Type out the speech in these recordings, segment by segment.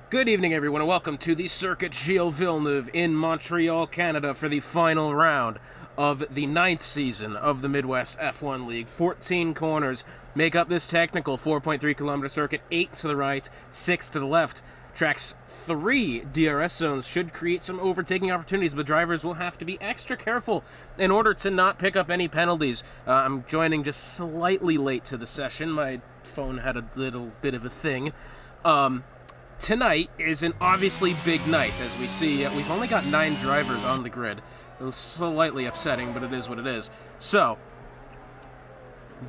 Good evening, everyone, and welcome to the Circuit Gilles Villeneuve in Montreal, Canada for the final round of the 9th season of the Midwest F1 League. 14 corners make up this technical 4.3-kilometer circuit, 8 to the right, 6 to the left. Track's 3 DRS zones should create some overtaking opportunities, but drivers will have to be extra careful in order to not pick up any penalties. I'm joining just slightly late to the session. My phone had a little bit of a thing. Tonight is an obviously big night, as we see. We've only got 9 drivers on the grid. It was slightly upsetting, but it is what it is. So,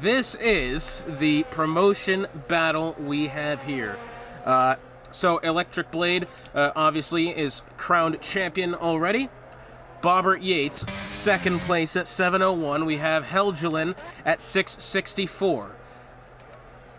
this is the promotion battle we have here. So, Electric Blade, obviously, is crowned champion already. Bobbert Yates, second place at 7:01. We have Helgelin at 6:64.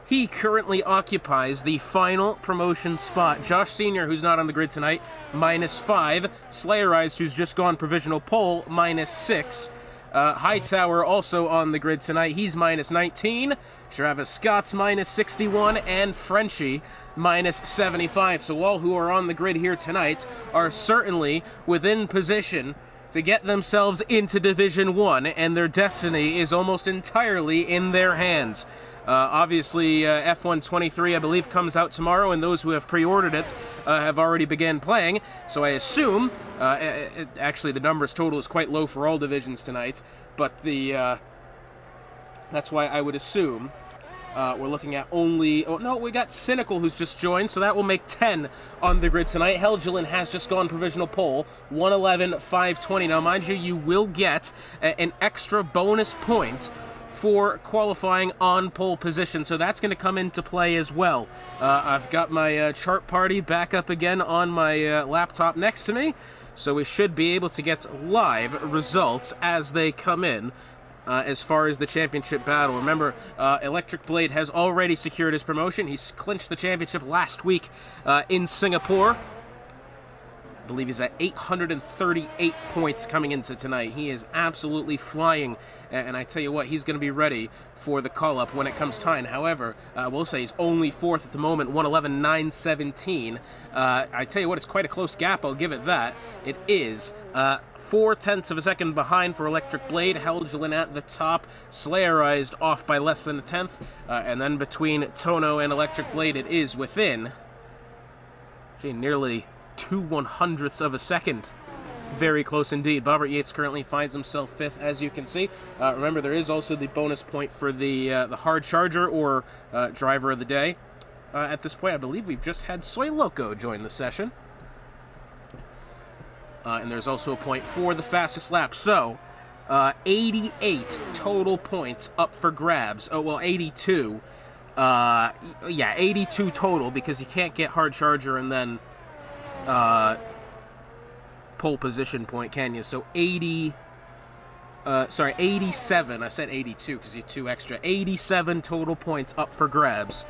He currently occupies the final promotion spot. Josh Sr., who's not on the grid tonight, -5. Slayerized, who's just gone provisional pole, -6. Hightower also on the grid tonight. He's -19. Travis Scott's -61. And Frenchie, -75. So all who are on the grid here tonight are certainly within position to get themselves into Division 1, and their destiny is almost entirely in their hands. Obviously, F1 23, I believe, comes out tomorrow, and those who have pre-ordered it have already begun playing. So I assume, actually the numbers total is quite low for all divisions tonight, but that's why I would assume we're looking at only... Oh, no, we got Cynical, who's just joined, so that will make 10 on the grid tonight. Helgelin has just gone provisional pole, 1:11.520. Now, mind you, you will get an extra bonus point for qualifying on pole position, so that's going to come into play as well. I've got my chart party back up again on my laptop next to me, so we should be able to get live results as they come in as far as the championship battle. Remember, Electric Blade has already secured his promotion. He's clinched the championship last week in Singapore. I believe he's at 838 points coming into tonight. He is absolutely flying, and I tell you what, he's going to be ready for the call-up when it comes time. However, I will say he's only 4th at the moment, 1:11.917. I tell you what, it's quite a close gap, I'll give it that. It is 0.4 of a second behind for Electric Blade. Helgelin at the top, Slayerized off by less than a tenth, and then between Tono and Electric Blade, it is within nearly 0.02 of a second. Very close indeed. Bobbert Yates currently finds himself 5th, as you can see. Remember, there is also the bonus point for the hard charger or driver of the day. At this point, I believe we've just had Soy Loco join the session. And there's also a point for the fastest lap. So, 88 total points up for grabs. Oh, well, 82. Yeah, 82 total, because you can't get hard charger and then pole position point, can you? So 87. I said 82 because you have 2 extra. 87 total points up for grabs.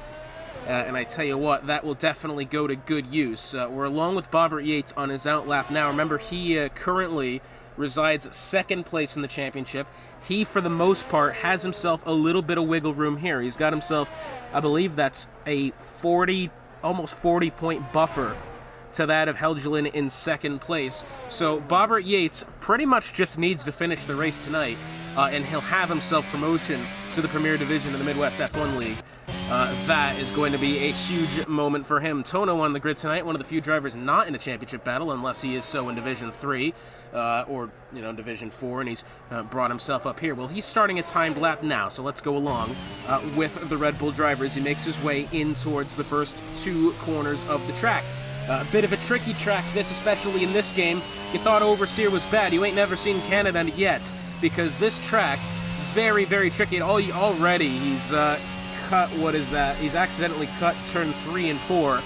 And I tell you what, that will definitely go to good use. We're along with Bobbert Yates on his outlap now. Remember, he currently resides 2nd place in the championship. He, for the most part, has himself a little bit of wiggle room here. He's got himself, I believe that's a almost 40-point buffer to that of Helgelin in 2nd place. So Bobbert Yates pretty much just needs to finish the race tonight, and he'll have himself promotion to the Premier Division of the Midwest F1 League. That is going to be a huge moment for him. Tono on the grid tonight, one of the few drivers not in the championship battle, unless he is so in Division 3, or, Division 4, and he's brought himself up here. Well, he's starting a timed lap now, so let's go along with the Red Bull drivers. He makes his way in towards the first 2 corners of the track. A bit of a tricky track, this, especially in this game. You thought oversteer was bad. You ain't never seen Canada yet, because this track, very, very tricky. Already, he's cut, what is that? He's accidentally cut turn 3 and 4,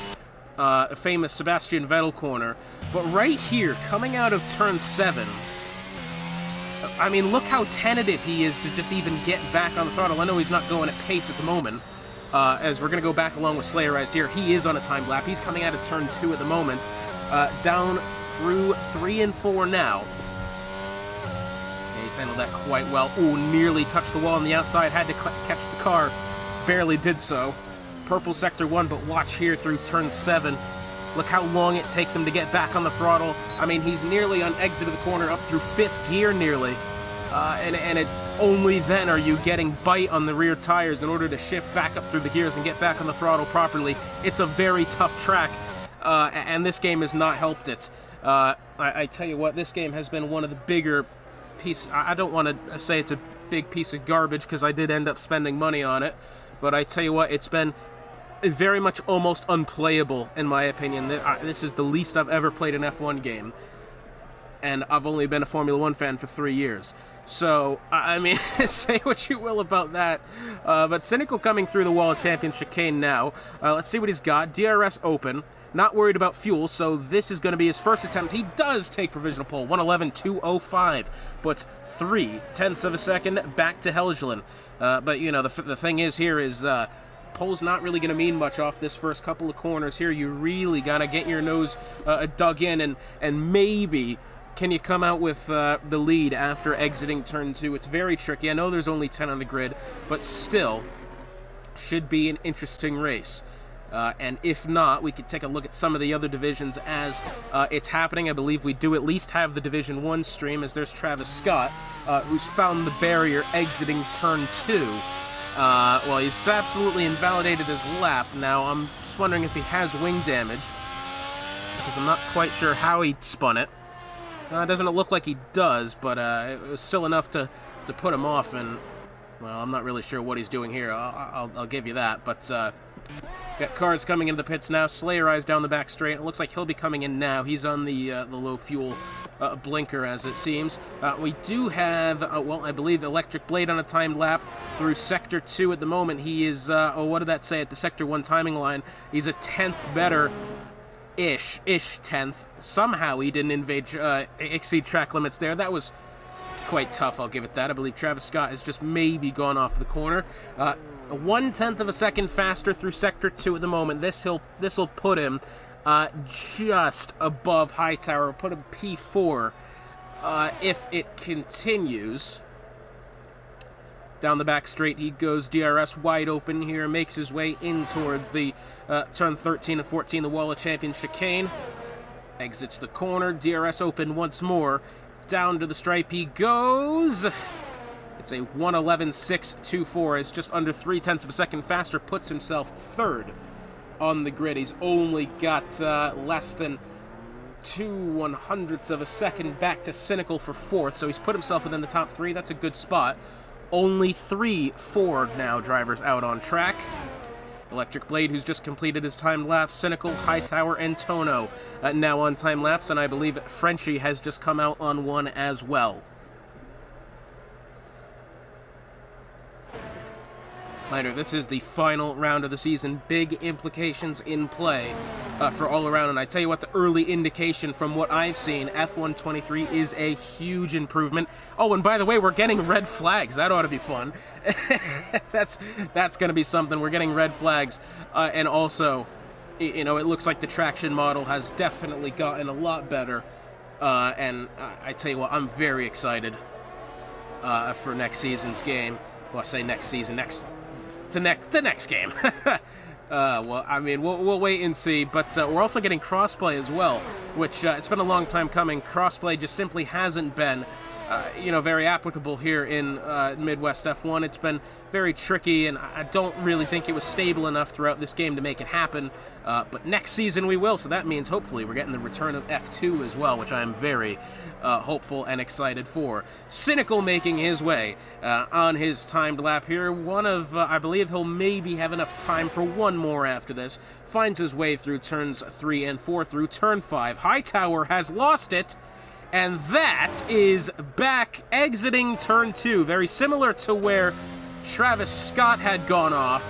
a famous Sebastian Vettel corner. But right here, coming out of turn 7, I mean, look how tentative he is to just even get back on the throttle. I know he's not going at pace at the moment, as we're going to go back along with Slayerized here. He is on a timed lap. He's coming out of turn 2 at the moment, down through 3 and 4 now. Yeah, he's handled that quite well. Ooh, nearly touched the wall on the outside, had to catch the car. Barely did so. Purple sector 1, but watch here through turn 7. Look how long it takes him to get back on the throttle. I mean, he's nearly on exit of the corner, up through 5th gear nearly. And it only then are you getting bite on the rear tires in order to shift back up through the gears and get back on the throttle properly. It's a very tough track, and this game has not helped it. I tell you what, this game has been one of the bigger pieces. I don't want to say it's a big piece of garbage because I did end up spending money on it, but I tell you what, it's been very much almost unplayable in my opinion. This is the least I've ever played an F1 game, and I've only been a Formula 1 fan for 3 years. So, I mean, say what you will about that. But Cynical coming through the wall of Champion Chicane now. Let's see what he's got. DRS open. Not worried about fuel, so this is going to be his first attempt. He does take provisional pole. 1:11.205. Puts 0.3 of a second back to Helgeland. But, you know, the thing is here is pole's not really going to mean much off this first couple of corners here. You really got to get your nose dug in and maybe... Can you come out with the lead after exiting turn 2? It's very tricky. I know there's only 10 on the grid, but still, should be an interesting race. And if not, we could take a look at some of the other divisions as it's happening. I believe we do at least have the Division 1 stream, as there's Travis Scott, who's found the barrier exiting turn 2. Well, he's absolutely invalidated his lap. Now, I'm just wondering if he has wing damage, because I'm not quite sure how he spun it. Doesn't it look like he does, but it was still enough to put him off, and, well, I'm not really sure what he's doing here. I'll give you that, but got cars coming into the pits now. Slayer Eyes down the back straight. It looks like he'll be coming in now. He's on the low fuel blinker, as it seems. We do have, well, I believe Electric Blade on a timed lap through Sector 2 at the moment. He is, what did that say at the Sector 1 timing line? He's a 10th better. Ish 10th. Somehow he didn't exceed track limits there. That was quite tough, I'll give it that. I believe Travis Scott has just maybe gone off the corner. 1/10 of a second faster through Sector 2 at the moment. This'll put him just above Hightower. Put him P4 if it continues. Down the back straight he goes, DRS wide open here, makes his way in towards the turn 13 and 14, the Wall of Champions chicane. Exits the corner, DRS open once more. Down to the stripe he goes. It's a 1:11.624. It's just under 0.3 of a second faster, puts himself 3rd on the grid. He's only got less than 0.02 of a second back to Cynical for 4th, so he's put himself within the top 3. That's a good spot. Only 3 Ford now drivers out on track. Electric Blade, who's just completed his time lapse. Cynical, Hightower, and Tono now on time lapse, and I believe Frenchie has just come out on one as well. Later, this is the final round of the season. Big implications in play for all around, and I tell you what, the early indication from what I've seen, F1 23 is a huge improvement. Oh, and by the way, we're getting red flags. That ought to be fun. That's going to be something. We're getting red flags, and also, you know, it looks like the traction model has definitely gotten a lot better, and I tell you what, I'm very excited for next season's game. Well, I say next season, the next game. Well, I mean, we'll wait and see, but we're also getting crossplay as well, which it's been a long time coming. Crossplay just simply hasn't been, you know, very applicable here in Midwest F1. It's been very tricky, and I don't really think it was stable enough throughout this game to make it happen, but next season we will, so that means hopefully we're getting the return of F2 as well, which I'm very hopeful and excited for. Cynical making his way on his timed lap here. One of, I believe he'll maybe have enough time for one more after this. Finds his way through turns 3 and 4 through turn 5. Hightower has lost it, and that is back exiting turn 2. Very similar to where Travis Scott had gone off,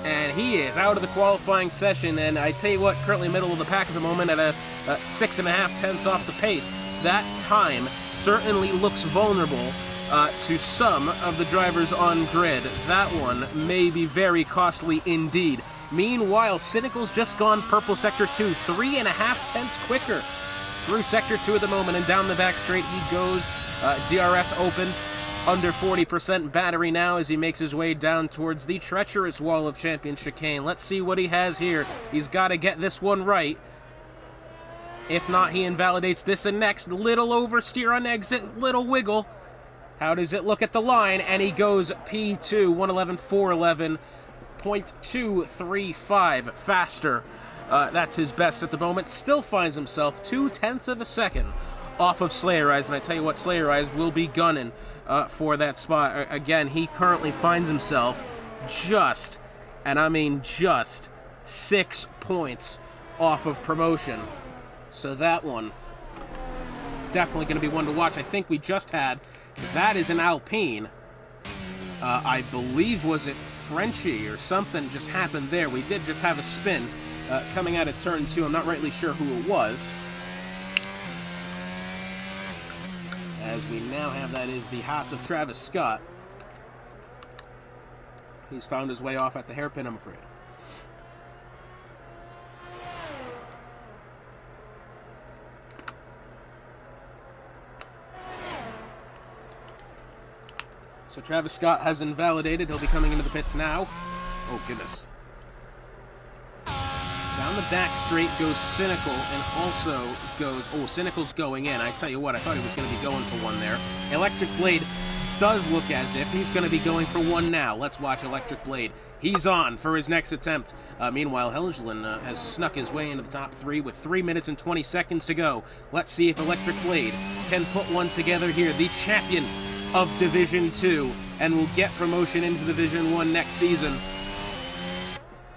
and he is out of the qualifying session, and I tell you what, currently middle of the pack at the moment at a 6.5 tenths off the pace. That time certainly looks vulnerable to some of the drivers on grid. That one may be very costly indeed. Meanwhile, Cynical's just gone purple sector 2, 3.5 tenths quicker through sector 2 at the moment, and down the back straight he goes. DRS open, under 40% battery now as he makes his way down towards the treacherous Wall of Champions chicane. Let's see what he has here. He's got to get this one right. If not, he invalidates this and next. Little oversteer on exit, little wiggle. How does it look at the line? And he goes P2, 111.411, 0.235 faster. That's his best at the moment. Still finds himself 0.2 of a second off of Slayer Eyes. And I tell you what, Slayer Eyes will be gunning for that spot. Again, he currently finds himself just, and I mean just, 6 points off of promotion. So that one, definitely going to be one to watch. I think we just had, that is an Alpine. I believe, was it Frenchie or something just happened there. We did just have a spin coming out of turn 2. I'm not rightly sure who it was. As we now have, that is the Haas of Travis Scott. He's found his way off at the hairpin, I'm afraid. So Travis Scott has invalidated. He'll be coming into the pits now. Oh, goodness. Down the back straight goes Cynical, and also goes... Oh, Cynical's going in. I tell you what, I thought he was going to be going for one there. Electric Blade does look as if he's going to be going for one now. Let's watch Electric Blade. He's on for his next attempt. Meanwhile, Helgeland has snuck his way into the top 3 with 3 minutes and 20 seconds to go. Let's see if Electric Blade can put one together here. The champion of Division 2, and will get promotion into Division 1 next season.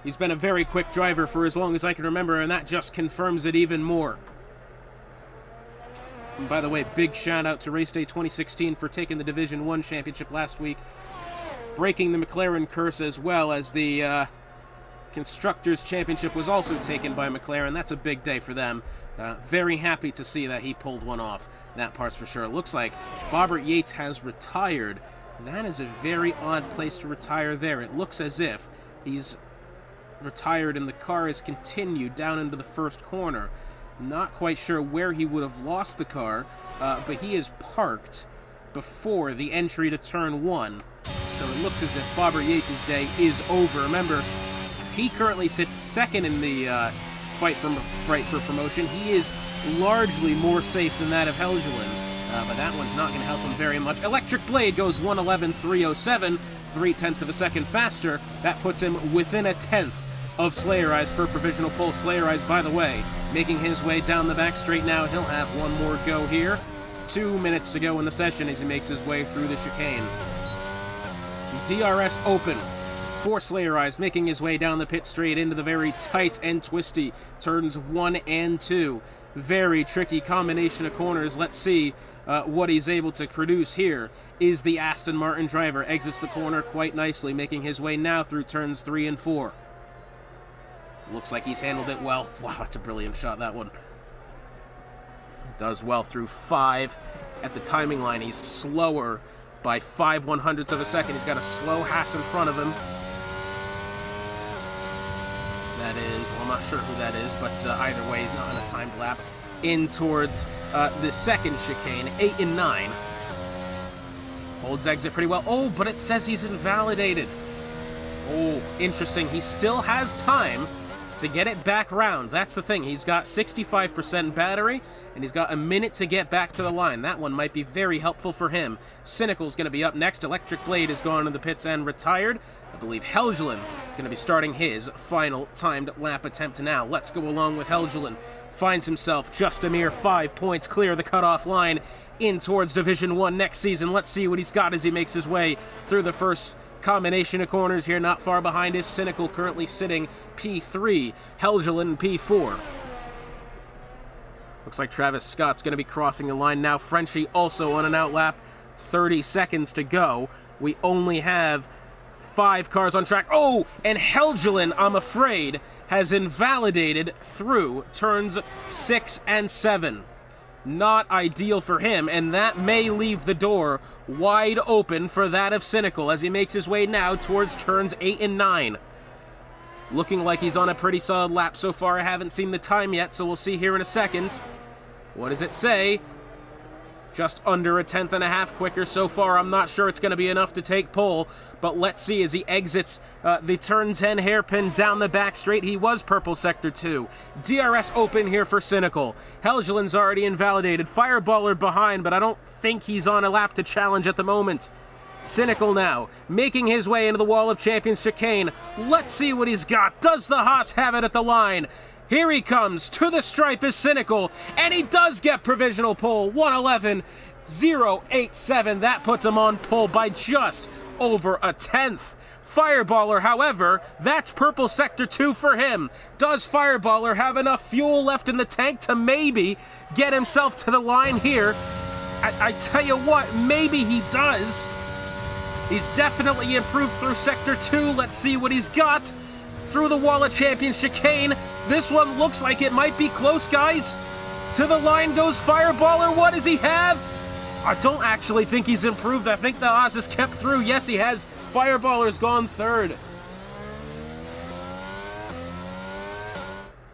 He's been a very quick driver for as long as I can remember, and that just confirms it even more. And by the way, big shout out to Race Day 2016 for taking the Division 1 championship last week, breaking the McLaren curse, as well as the Constructors' Championship was also taken by McLaren. That's a big day for them. Very happy to see that he pulled one off. That part's for sure. It looks like Bobbert Yates has retired. That is a very odd place to retire there. It looks as if he's retired and the car has continued down into the first corner. Not quite sure where he would have lost the car, but he is parked before the entry to turn 1. So it looks as if Bobbert Yates' day is over. Remember, he currently sits second in the fight for promotion. He is largely more safe than that of Helgeland, but that one's not going to help him very much. Electric Blade goes 111.307, 0.3 of a second faster. That puts him within a tenth of Slayer Eyes for provisional pole. Slayer Eyes, by the way, making his way down the back straight now. He'll have one more go here. 2 minutes to go in the session as he makes his way through the chicane. DRS open for Slayer Eyes, making his way down the pit straight into the very tight and twisty turns 1 and 2. Very tricky combination of corners. Let's see what he's able to produce here. Is the Aston Martin driver. Exits the corner quite nicely, making his way now through turns 3 and 4. Looks like he's handled it well. Wow, that's a brilliant shot, that one. Does well through 5 at the timing line. He's slower by 5/100ths of a second. He's got a slow Haas in front of him. That is, well, I'm not sure who that is, but either way, he's not on a timed lap. In towards the second chicane, 8 and 9. Holds exit pretty well. Oh, but it says he's invalidated. Oh, interesting. He still has time to get it back round. That's the thing. He's got 65% battery, and he's got a minute to get back to the line. That one might be very helpful for him. Cynical's going to be up next. Electric Blade has gone to the pits and retired. I believe Helgeland going to be starting his final timed lap attempt now. Let's go along with Helgeland. Finds himself just a mere 5 points clear of the cutoff line in towards Division 1 next season. Let's see what he's got as he makes his way through the first combination of corners here. Not far behind is Cynical, currently sitting P3, Helgeland P4. Looks like Travis Scott's going to be crossing the line now. Frenchie also on an out lap. 30 seconds to go. We only have 5 cars on track. Oh, and Helgeland, I'm afraid, has invalidated through turns 6 and 7. Not ideal for him, and that may leave the door wide open for that of Cynical as he makes his way now towards turns 8 and 9. Looking like he's on a pretty solid lap so far. I haven't seen the time yet, so we'll see here in a second. What does it say? Just under a tenth and a half quicker so far. I'm not sure it's going to be enough to take pole, but let's see as he exits the turn 10 hairpin down the back straight. He was purple sector 2. DRS open here for Cynical. Helgeland's already invalidated. Fireballer behind, but I don't think he's on a lap to challenge at the moment. Cynical now, making his way into the Wall of Champions chicane. Let's see what he's got. Does the Haas have it at the line? Here he comes, to the stripe is Cynical, and he does get provisional pole, 1:11.087. That puts him on pole by just over a tenth. Fireballer, however, that's purple sector 2 for him. Does Fireballer have enough fuel left in the tank to maybe get himself to the line here? I tell you what, maybe he does. He's definitely improved through sector 2. Let's see what he's got. Through the Wall of Champions chicane. This one looks like it might be close, guys. To the line goes Fireballer. What does he have? I don't actually think he's improved. I think the Haas has kept through. Yes, he has. Fireballer's gone third.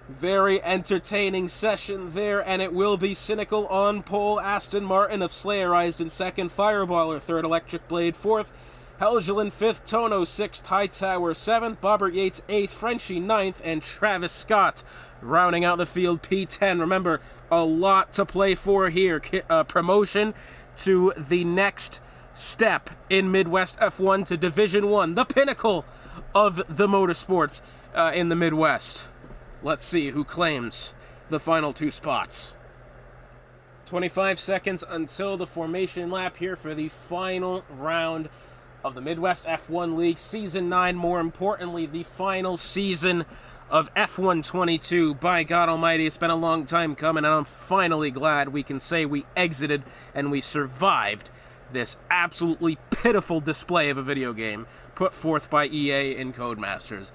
Very entertaining session there, and it will be Cynical on pole. Aston Martin of Slayerized in second. Fireballer third. Electric Blade fourth. Helgeland 5th, Tono 6th, Hightower 7th, Bobbert Yates 8th, Frenchie 9th, and Travis Scott rounding out the field P10. Remember, a lot to play for here. Promotion to the next step in Midwest F1 to Division 1, the pinnacle of the motorsports in the Midwest. Let's see who claims the final 2 spots. 25 seconds until the formation lap here for the final round of the Midwest F1 League Season 9, more importantly, the final season of F1 22. By God Almighty, it's been a long time coming, and I'm finally glad we can say we exited and we survived this absolutely pitiful display of a video game put forth by EA and Codemasters.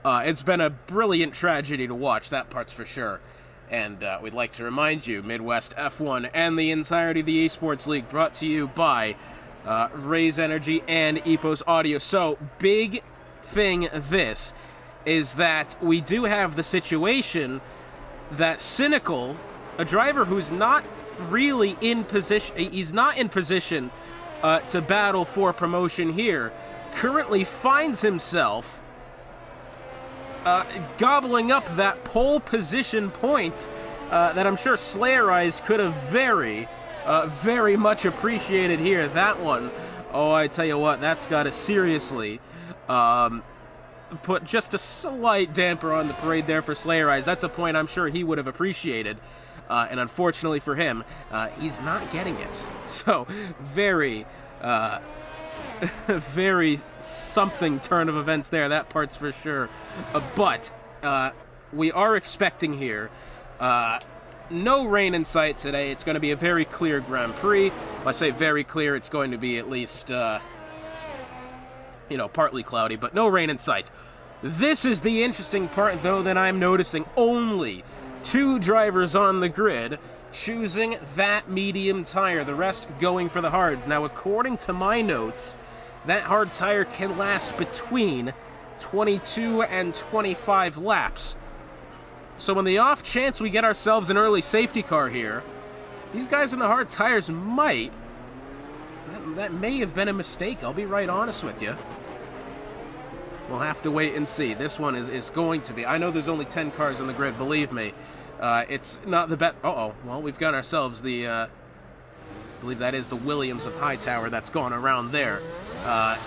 It's been a brilliant tragedy to watch, that part's for sure. And we'd like to remind you, Midwest F1 and the entirety of the Esports League brought to you by Raze Energy and Epos Audio. So, big thing this is that we do have the situation that Cynical, a driver who's not really in position, he's not in position to battle for promotion here, currently finds himself gobbling up that pole position point that I'm sure Slayerized could have very much appreciated here. That one, oh, I tell you what, that's got to seriously put just a slight damper on the parade there for Slayerized. That's a point I'm sure he would have appreciated, and unfortunately for him, he's not getting it. So, very something turn of events there, that part's for sure. But we are expecting here no rain in sight today. It's going to be a very clear Grand Prix. When I say very clear, it's going to be at least, partly cloudy, but no rain in sight. This is the interesting part, though, that I'm noticing. Only 2 drivers on the grid choosing that medium tire, the rest going for the hards. Now, according to my notes, that hard tire can last between 22 and 25 laps. So on the off chance we get ourselves an early safety car here, these guys in the hard tires might... That may have been a mistake, I'll be right honest with you. We'll have to wait and see. This one is going to be... I know there's only 10 cars on the grid, believe me. It's not the best... Uh-oh, well, we've got ourselves the... I believe that is the Williams of Hightower that's gone around there. Well,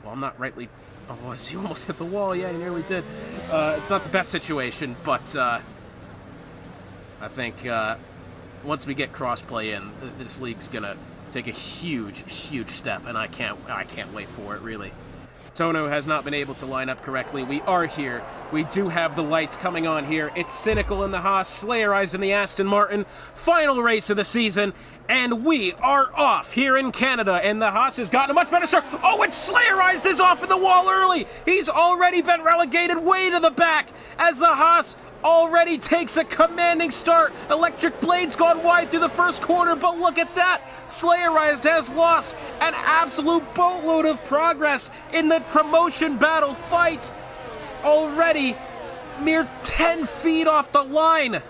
I'm not rightly... Oh, he almost hit the wall. Yeah, he nearly did. It's not the best situation, but I think once we get crossplay in, this league's gonna take a huge step, and I can't wait for it, really. Tono has not been able to line up correctly. We are here. We do have the lights coming on here. It's Cynical in the Haas, Slayerized in the Aston Martin. Final race of the season, and we are off here in Canada, and the Haas has gotten a much better start. Oh, and Slayerized is off in the wall early. He's already been relegated way to the back as the Haas already takes a commanding start. Electric Blade's gone wide through the first corner, but look at that. Slayerized has lost an absolute boatload of progress in the promotion battle fight. Already mere 10 feet off the line.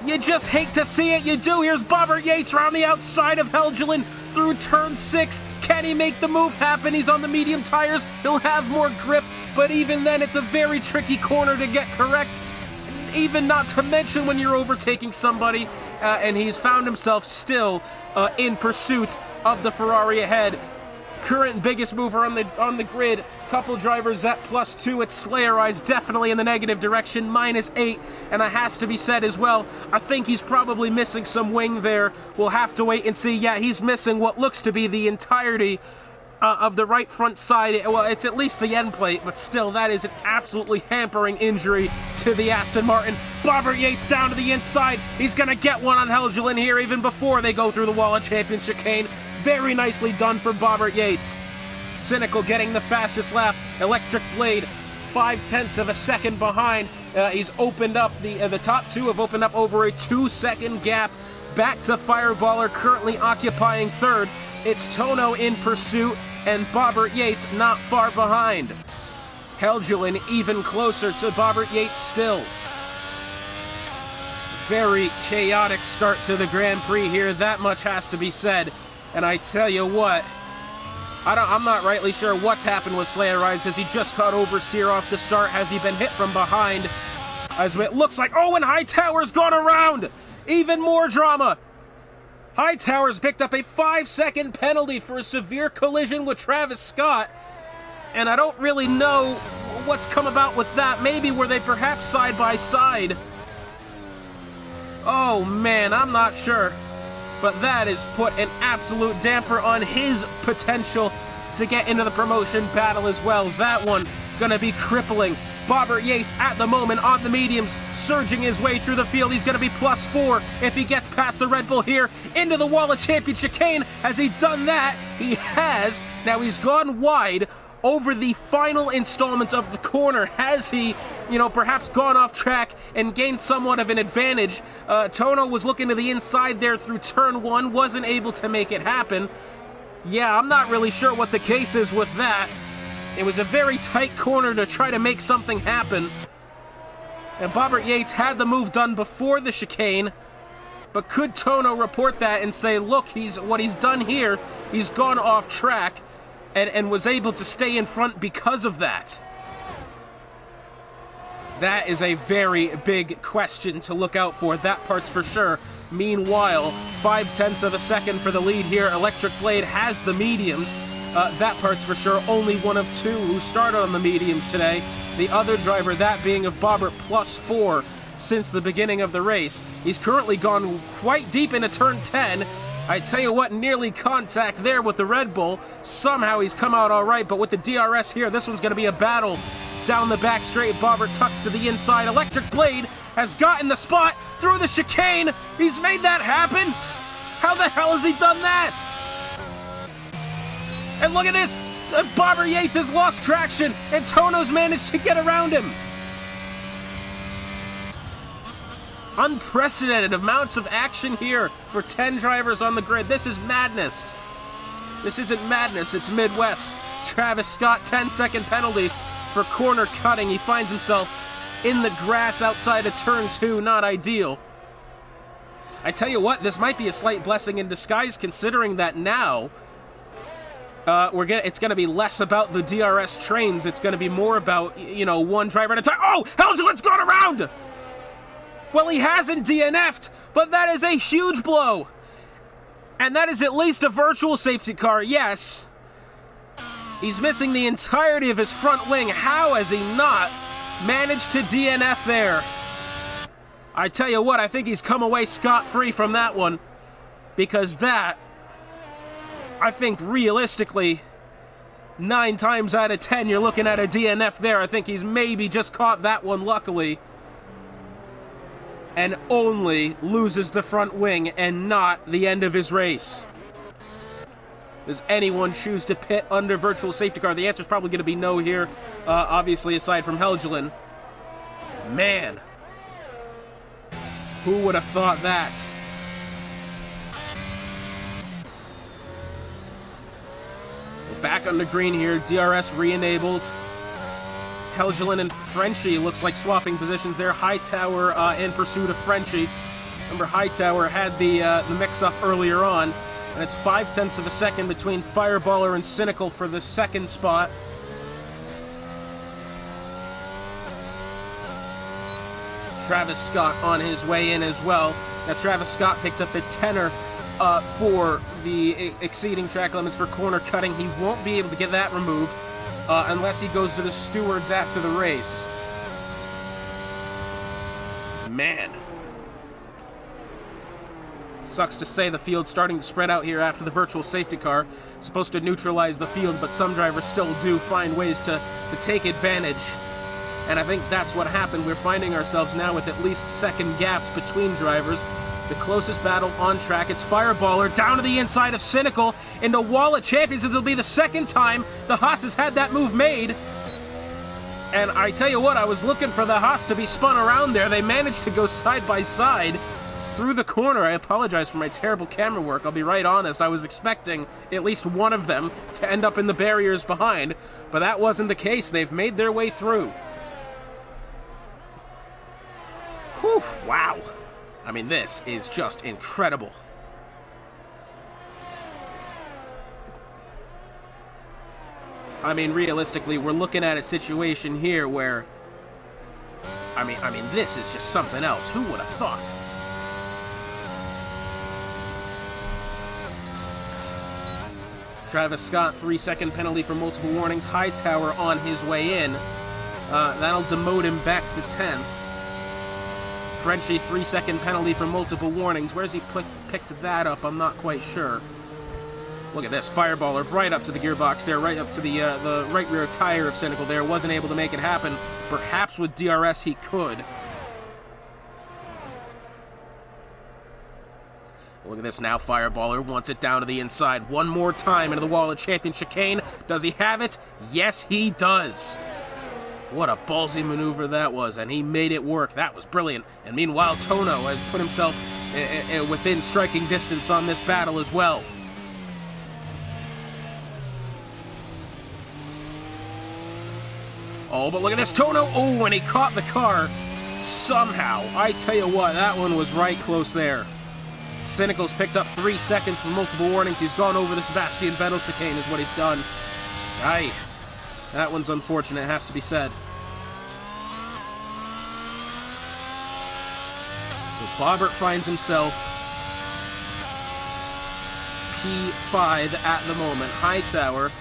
You just hate to see it, you do. Here's Bobbert Yates around the outside of Helgeland through turn 6. Can he make the move happen? He's on the medium tires. He'll have more grip, but even then, it's a very tricky corner to get correct. Even not to mention when you're overtaking somebody, and he's found himself still in pursuit of the Ferrari ahead. Current biggest mover on the grid. Couple drivers at +2. It's Slayer Eyes, definitely in the negative direction, -8. And it has to be said as well, I think he's probably missing some wing there. We'll have to wait and see. Yeah, he's missing what looks to be the entirety of the right front side. Well, it's at least the end plate, but still, that is an absolutely hampering injury to the Aston Martin. Bobbert Yates down to the inside. He's going to get one on Helgeland here even before they go through the wall of champion chicane. Very nicely done for Bobbert Yates. Cynical getting the fastest lap. Electric Blade 0.5 of a second behind. He's opened up, the top two have opened up over a 2-second gap. Back to Fireballer, currently occupying third. It's Tono in pursuit, and Bobbert Yates not far behind. Helgeland even closer to Bobbert Yates still. Very chaotic start to the Grand Prix here, that much has to be said. And I tell you what, I'm not rightly sure what's happened with Slayer Eyes. Has he just caught oversteer off the start? Has he been hit from behind? As it looks like, oh, and Hightower's gone around! Even more drama! Hightower's picked up a 5-second penalty for a severe collision with Travis Scott. And I don't really know what's come about with that. Maybe were they perhaps side by side? Oh man, I'm not sure. But that has put an absolute damper on his potential to get into the promotion battle as well. That one gonna be crippling. Bobbert Yates at the moment on the mediums, surging his way through the field. He's gonna be +4 if he gets past the Red Bull here into the wall of champion chicane. Has he done that? He has. Now he's gone wide over the final installment of the corner. Has he, perhaps gone off track and gained somewhat of an advantage? Tono was looking to the inside there through turn 1, wasn't able to make it happen. Yeah, I'm not really sure what the case is with that. It was a very tight corner to try to make something happen. And Bobbert Yates had the move done before the chicane, but could Tono report that and say, look, what he's done here, he's gone off track, and was able to stay in front because of that? That is a very big question to look out for, that part's for sure. Meanwhile, 0.5 of a second for the lead here. Electric Blade has the mediums. That part's for sure. Only one of two who started on the mediums today. The other driver, that being of Bobbert, +4 since the beginning of the race. He's currently gone quite deep into turn 10. I tell you what, nearly contact there with the Red Bull. Somehow he's come out all right, but with the DRS here, this one's going to be a battle. Down the back straight, Bobbert tucks to the inside. Electric Blade has gotten the spot through the chicane. He's made that happen. How the hell has he done that? And look at this. Bobbert Yates has lost traction, and Tono's managed to get around him. Unprecedented amounts of action here for 10 drivers on the grid. This is madness. This isn't madness, it's Midwest. Travis Scott, 10-second penalty for corner cutting. He finds himself in the grass outside of turn 2. Not ideal. I tell you what, this might be a slight blessing in disguise, considering that now it's going to be less about the DRS trains. It's going to be more about, one driver at a time. Oh, Helgeland's gone around! Well, he hasn't DNF'd, but that is a huge blow. And that is at least a virtual safety car, yes. He's missing the entirety of his front wing. How has he not managed to DNF there? I tell you what, I think he's come away scot-free from that one. Because that, I think realistically, 9 times out of 10, you're looking at a DNF there. I think he's maybe just caught that one, luckily. And only loses the front wing and not the end of his race. Does anyone choose to pit under virtual safety car? The answer is probably going to be no here, obviously, aside from Helgeland. Man. Who would have thought that? We're back on the green here. DRS re-enabled. Helgeland and Frenchie looks like swapping positions there. Hightower in pursuit of Frenchie. Remember, Hightower had the mix-up earlier on, and it's 0.5 of a second between Fireballer and Cynical for the second spot. Travis Scott on his way in as well. Now, Travis Scott picked up a tenner for the exceeding track limits for corner cutting. He won't be able to get that removed unless he goes to the stewards after the race. Man. Sucks to say the field's starting to spread out here after the virtual safety car. It's supposed to neutralize the field, but some drivers still do find ways to take advantage. And I think that's what happened. We're finding ourselves now with at least second gaps between drivers. The closest battle on track, it's Fireballer down to the inside of Cynical into Wall of Champions. It'll be the second time the Haas has had that move made. And I tell you what, I was looking for the Haas to be spun around there. They managed to go side by side through the corner. I apologize for my terrible camera work. I'll be right honest. I was expecting at least one of them to end up in the barriers behind, but that wasn't the case. They've made their way through. Whew, wow. I mean, this is just incredible. I mean, realistically, we're looking at a situation here where, I mean, this is just something else. Who would have thought? Travis Scott, 3-second penalty for multiple warnings. Hightower on his way in. That'll demote him back to 10th. Frenchie, 3-second penalty for multiple warnings. Where's he picked that up? I'm not quite sure. Look at this. Fireballer right up to the gearbox there, right up to the right rear tire of Cynical there. Wasn't able to make it happen. Perhaps with DRS he could. Look at this now. Fireballer wants it down to the inside. One more time into the Wall of Champions chicane. Does he have it? Yes, he does. What a ballsy maneuver that was, and he made it work. That was brilliant. And meanwhile, Tono has put himself within striking distance on this battle as well. Oh, but look at this. Tono, oh, and he caught the car somehow. I tell you what, that one was right close there. Cynical's picked up 3 seconds for multiple warnings. He's gone over the Sebastian Vettel chicane is what he's done. Aye. That one's unfortunate, it has to be said. So Bobbert finds himself P5 at the moment. Hightower,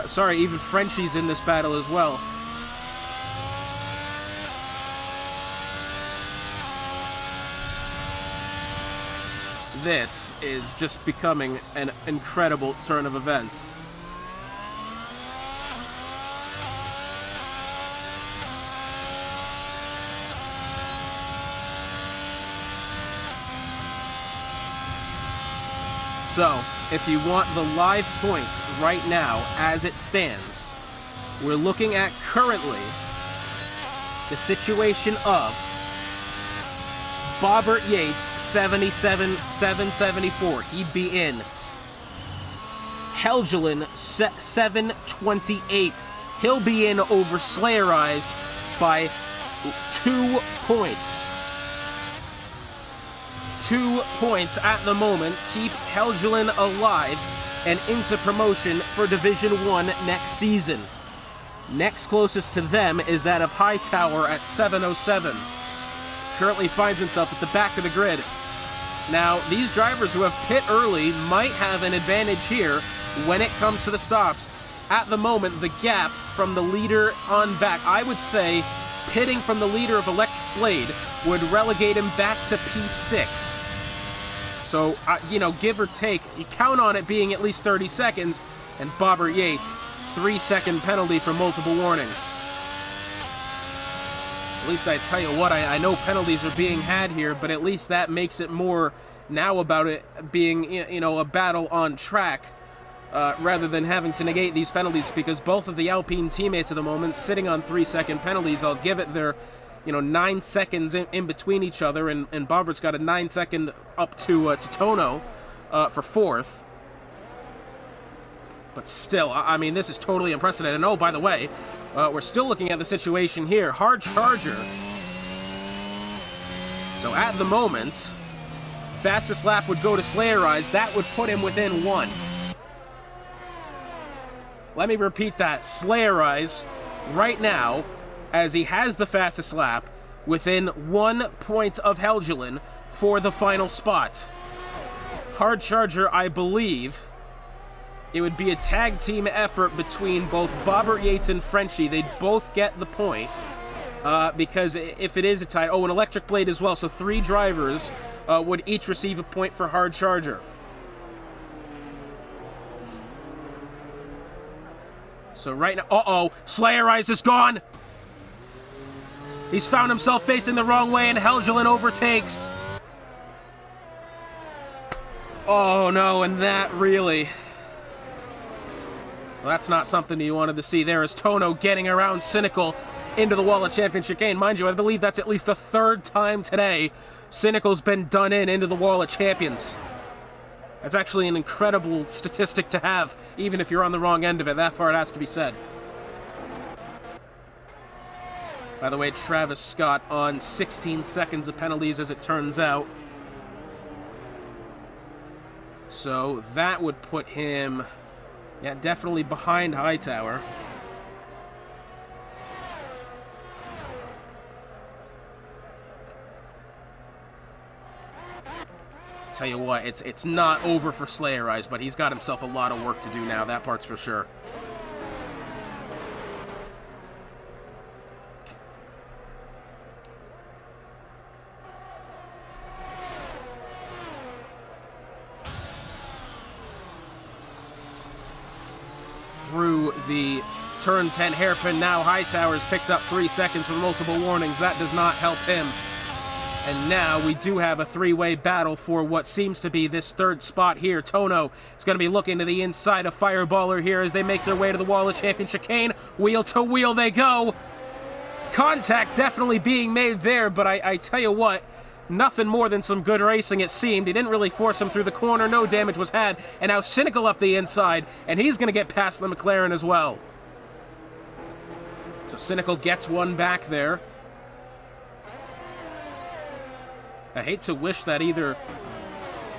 sorry, even Frenchie's in this battle as well. This is just becoming an incredible turn of events. So, if you want the live points right now as it stands, we're looking at currently the situation of Bobbert Yates, 77, 774. He'd be in. Helgelin, 728. He'll be in over Slayerized by 2 points. 2 points at the moment. Keep Helgelin alive and into promotion for Division 1 next season. Next closest to them is that of Hightower at 707. Currently finds himself at the back of the grid. Now, these drivers who have pit early might have an advantage here when it comes to the stops. At the moment, the gap from the leader on back, I would say pitting from the leader of Electric Blade would relegate him back to P6. So, you know, give or take, you count on it being at least 30 seconds, and Bobbert Yates, 3-second penalty for multiple warnings. At least I tell you what, I know penalties are being had here, but at least that makes it more now about it being, you know, a battle on track, rather than having to negate these penalties, because both of the Alpine teammates at the moment sitting on 3-second penalties. I'll give it their, you know, 9 seconds in between each other, and Bobbert's got a 9-second up to Tono for 4th. But still, I mean, this is totally unprecedented. And oh, by the way, we're still looking at the situation here. Hard Charger So at the moment, fastest lap would go to Slayer Eyes. That would put him within 1. Let me repeat that. Slayer Eyes, right now, as he has the fastest lap, within 1 point of Helgelin for the final spot. Hard Charger, I believe, it would be a tag team effort between both Bobbert, Yates, and Frenchie. They'd both get the point, because if it is a tie... Oh, an Electric Blade as well, so 3 drivers would each receive a point for Hard Charger. So right now... Uh-oh, Slayer Eyes is gone! He's found himself facing the wrong way, and Helgelin overtakes. Oh, no, and that really... Well, that's not something you wanted to see. There is Tono getting around Cynical into the wall of Championship chicane. Mind you, I believe that's at least the 3rd time today Cynical's been done into the wall of champions. That's actually an incredible statistic to have, even if you're on the wrong end of it. That part has to be said. By the way, Travis Scott on 16 seconds of penalties, as it turns out. So that would put him, yeah, definitely behind Hightower. Tell you what, it's not over for Slayer Eyes, but he's got himself a lot of work to do now, that part's for sure. Through the turn 10 hairpin, now Hightower's picked up 3 seconds with multiple warnings. That does not help him. And now we do have a 3-way battle for what seems to be this 3rd spot here. Tono is going to be looking to the inside of Fireballer here as they make their way to the wall of Championship chicane. Wheel to wheel they go. Contact definitely being made there, but I tell you what, nothing more than some good racing it seemed. He didn't really force him through the corner. No damage was had. And now Cynical up the inside, and he's going to get past the McLaren as well. So Cynical gets one back there. I hate to wish that either,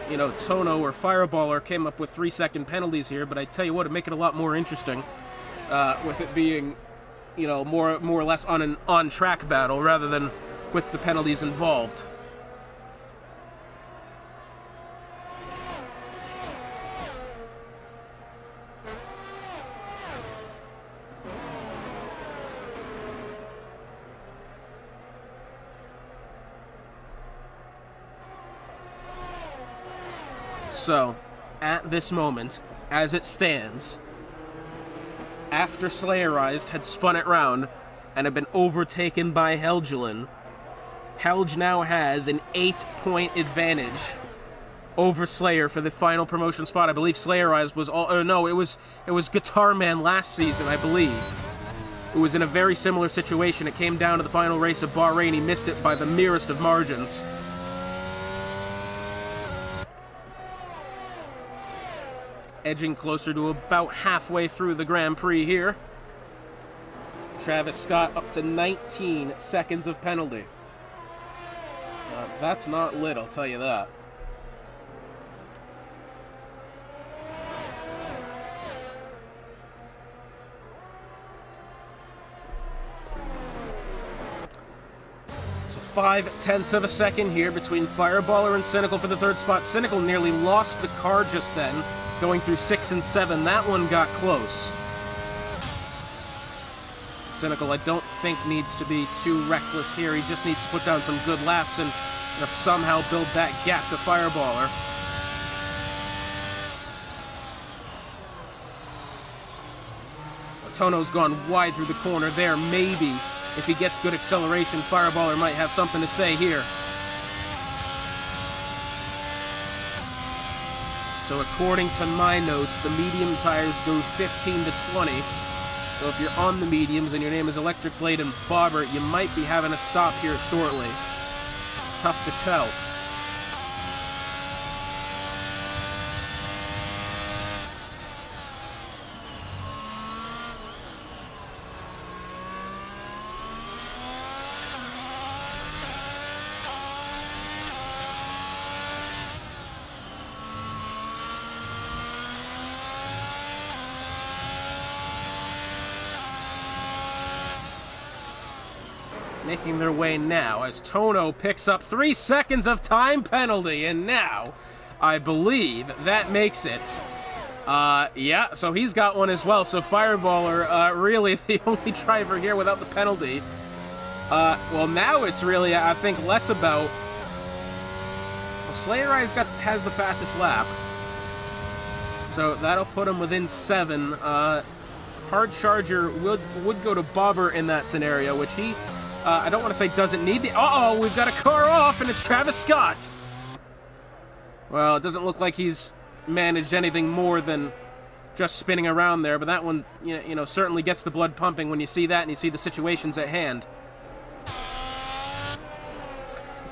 you know, Tono or Fireballer came up with 3-second penalties here, but I tell you what, it'd make it a lot more interesting with it being, you know, more or less on an on-track battle rather than with the penalties involved. So, at this moment, as it stands, after Slayer Eyes had spun it round and had been overtaken by Helgelin, Helge now has an 8-point advantage over Slayer for the final promotion spot. I believe Slayer Eyes was all... no, it was Guitar Man last season, I believe. It was in a very similar situation. It came down to the final race of Bahrain. He missed it by the merest of margins. Edging closer to about halfway through the Grand Prix here. Travis Scott up to 19 seconds of penalty. That's not lit, I'll tell you that. So 0.5 of a second here between Fireballer and Cynical for the 3rd spot. Cynical nearly lost the car just then, going through 6 and 7. That one got close. Cynical, I don't think, needs to be too reckless here. He just needs to put down some good laps and, you know, somehow build that gap to Fireballer. Tono's gone wide through the corner there. Maybe, if he gets good acceleration, Fireballer might have something to say here. So according to my notes, the medium tires go 15 to 20. So if you're on the mediums and your name is Electric Blade and Bobbert, you might be having to stop here shortly. Tough to tell. making their way now as Tono picks up 3 seconds of time penalty, and now I believe that makes it. Yeah, so he's got one as well. So Fireballer, really the only driver here without the penalty. Well, now it's really, I think, less about... Well, Slayer Eyes has the fastest lap. So that'll put him within 7. Hard Charger would go to Bobber in that scenario, which he, I don't want to say doesn't need the... Uh-oh, we've got a car off, and it's Travis Scott. Well, it doesn't look like he's managed anything more than just spinning around there, but that one, you know, certainly gets the blood pumping when you see that and you see the situations at hand.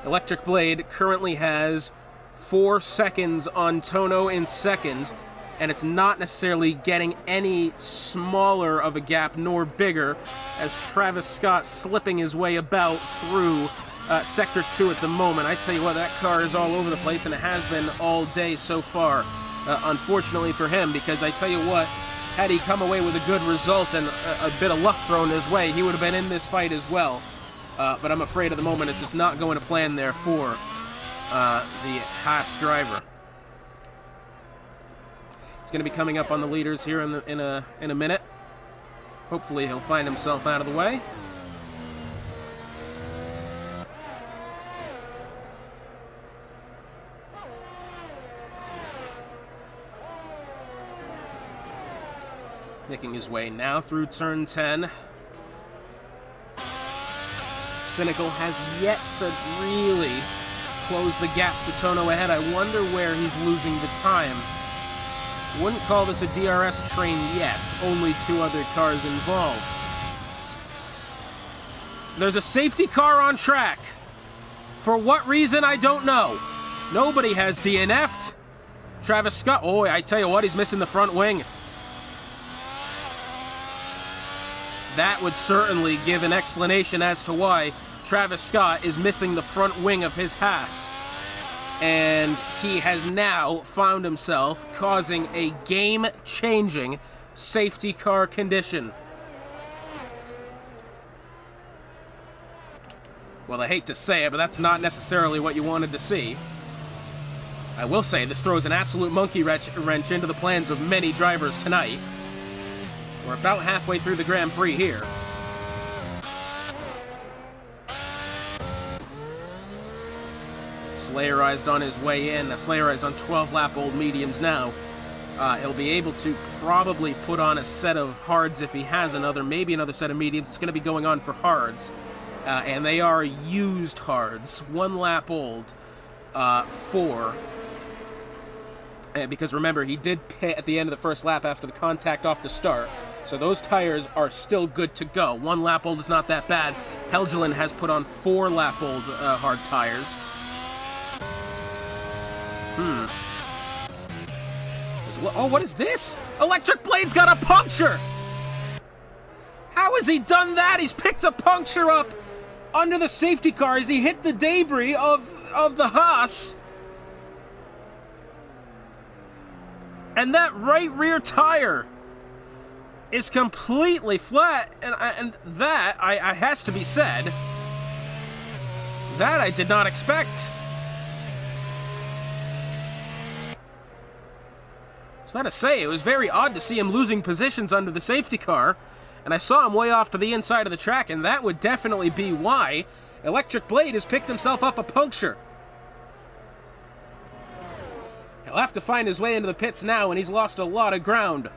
Electric Blade currently has 4 seconds on Tono in second, and it's not necessarily getting any smaller of a gap nor bigger as Travis Scott slipping his way about through Sector 2 at the moment. I tell you what, that car is all over the place, and it has been all day so far. Unfortunately for him, because I tell you what, had he come away with a good result and a bit of luck thrown his way, he would have been in this fight as well. But I'm afraid at the moment it's just not going to plan there for the Haas driver. He's going to be coming up on the leaders here in a minute. Hopefully he'll find himself out of the way. Making his way now through turn 10. Cynical has yet to really close the gap to Tono ahead. I wonder where he's losing the time. Wouldn't call this a DRS train yet. Only 2 other cars involved. There's a safety car on track. For what reason, I don't know. Nobody has DNF'd. Travis Scott, oh, I tell you what, he's missing the front wing. That would certainly give an explanation as to why Travis Scott is missing the front wing of his Haas. And he has now found himself causing a game-changing safety car condition. Well, I hate to say it, but that's not necessarily what you wanted to see. I will say this throws an absolute monkey wrench into the plans of many drivers tonight. We're about halfway through the Grand Prix here. Slayerized on his way in. Slayerized on 12-lap-old mediums now. He'll be able to probably put on a set of hards if he has another, maybe another set of mediums. It's going to be going on for hards. And they are used hards. 1 lap old. 4. Because remember, he did pit at the end of the first lap after the contact off the start. So those tires are still good to go. 1 lap old is not that bad. Helgeland has put on 4 lap old hard tires. Oh, what is this? Electric Blade's got a puncture! How has he done that? He's picked a puncture up under the safety car as he hit the debris of the Haas. And that right rear tire is completely flat, and that I has to be said. That I did not expect. I was about to say, it was very odd to see him losing positions under the safety car, and I saw him way off to the inside of the track, and that would definitely be why Electric Blade has picked himself up a puncture. He'll have to find his way into the pits now, and he's lost a lot of ground.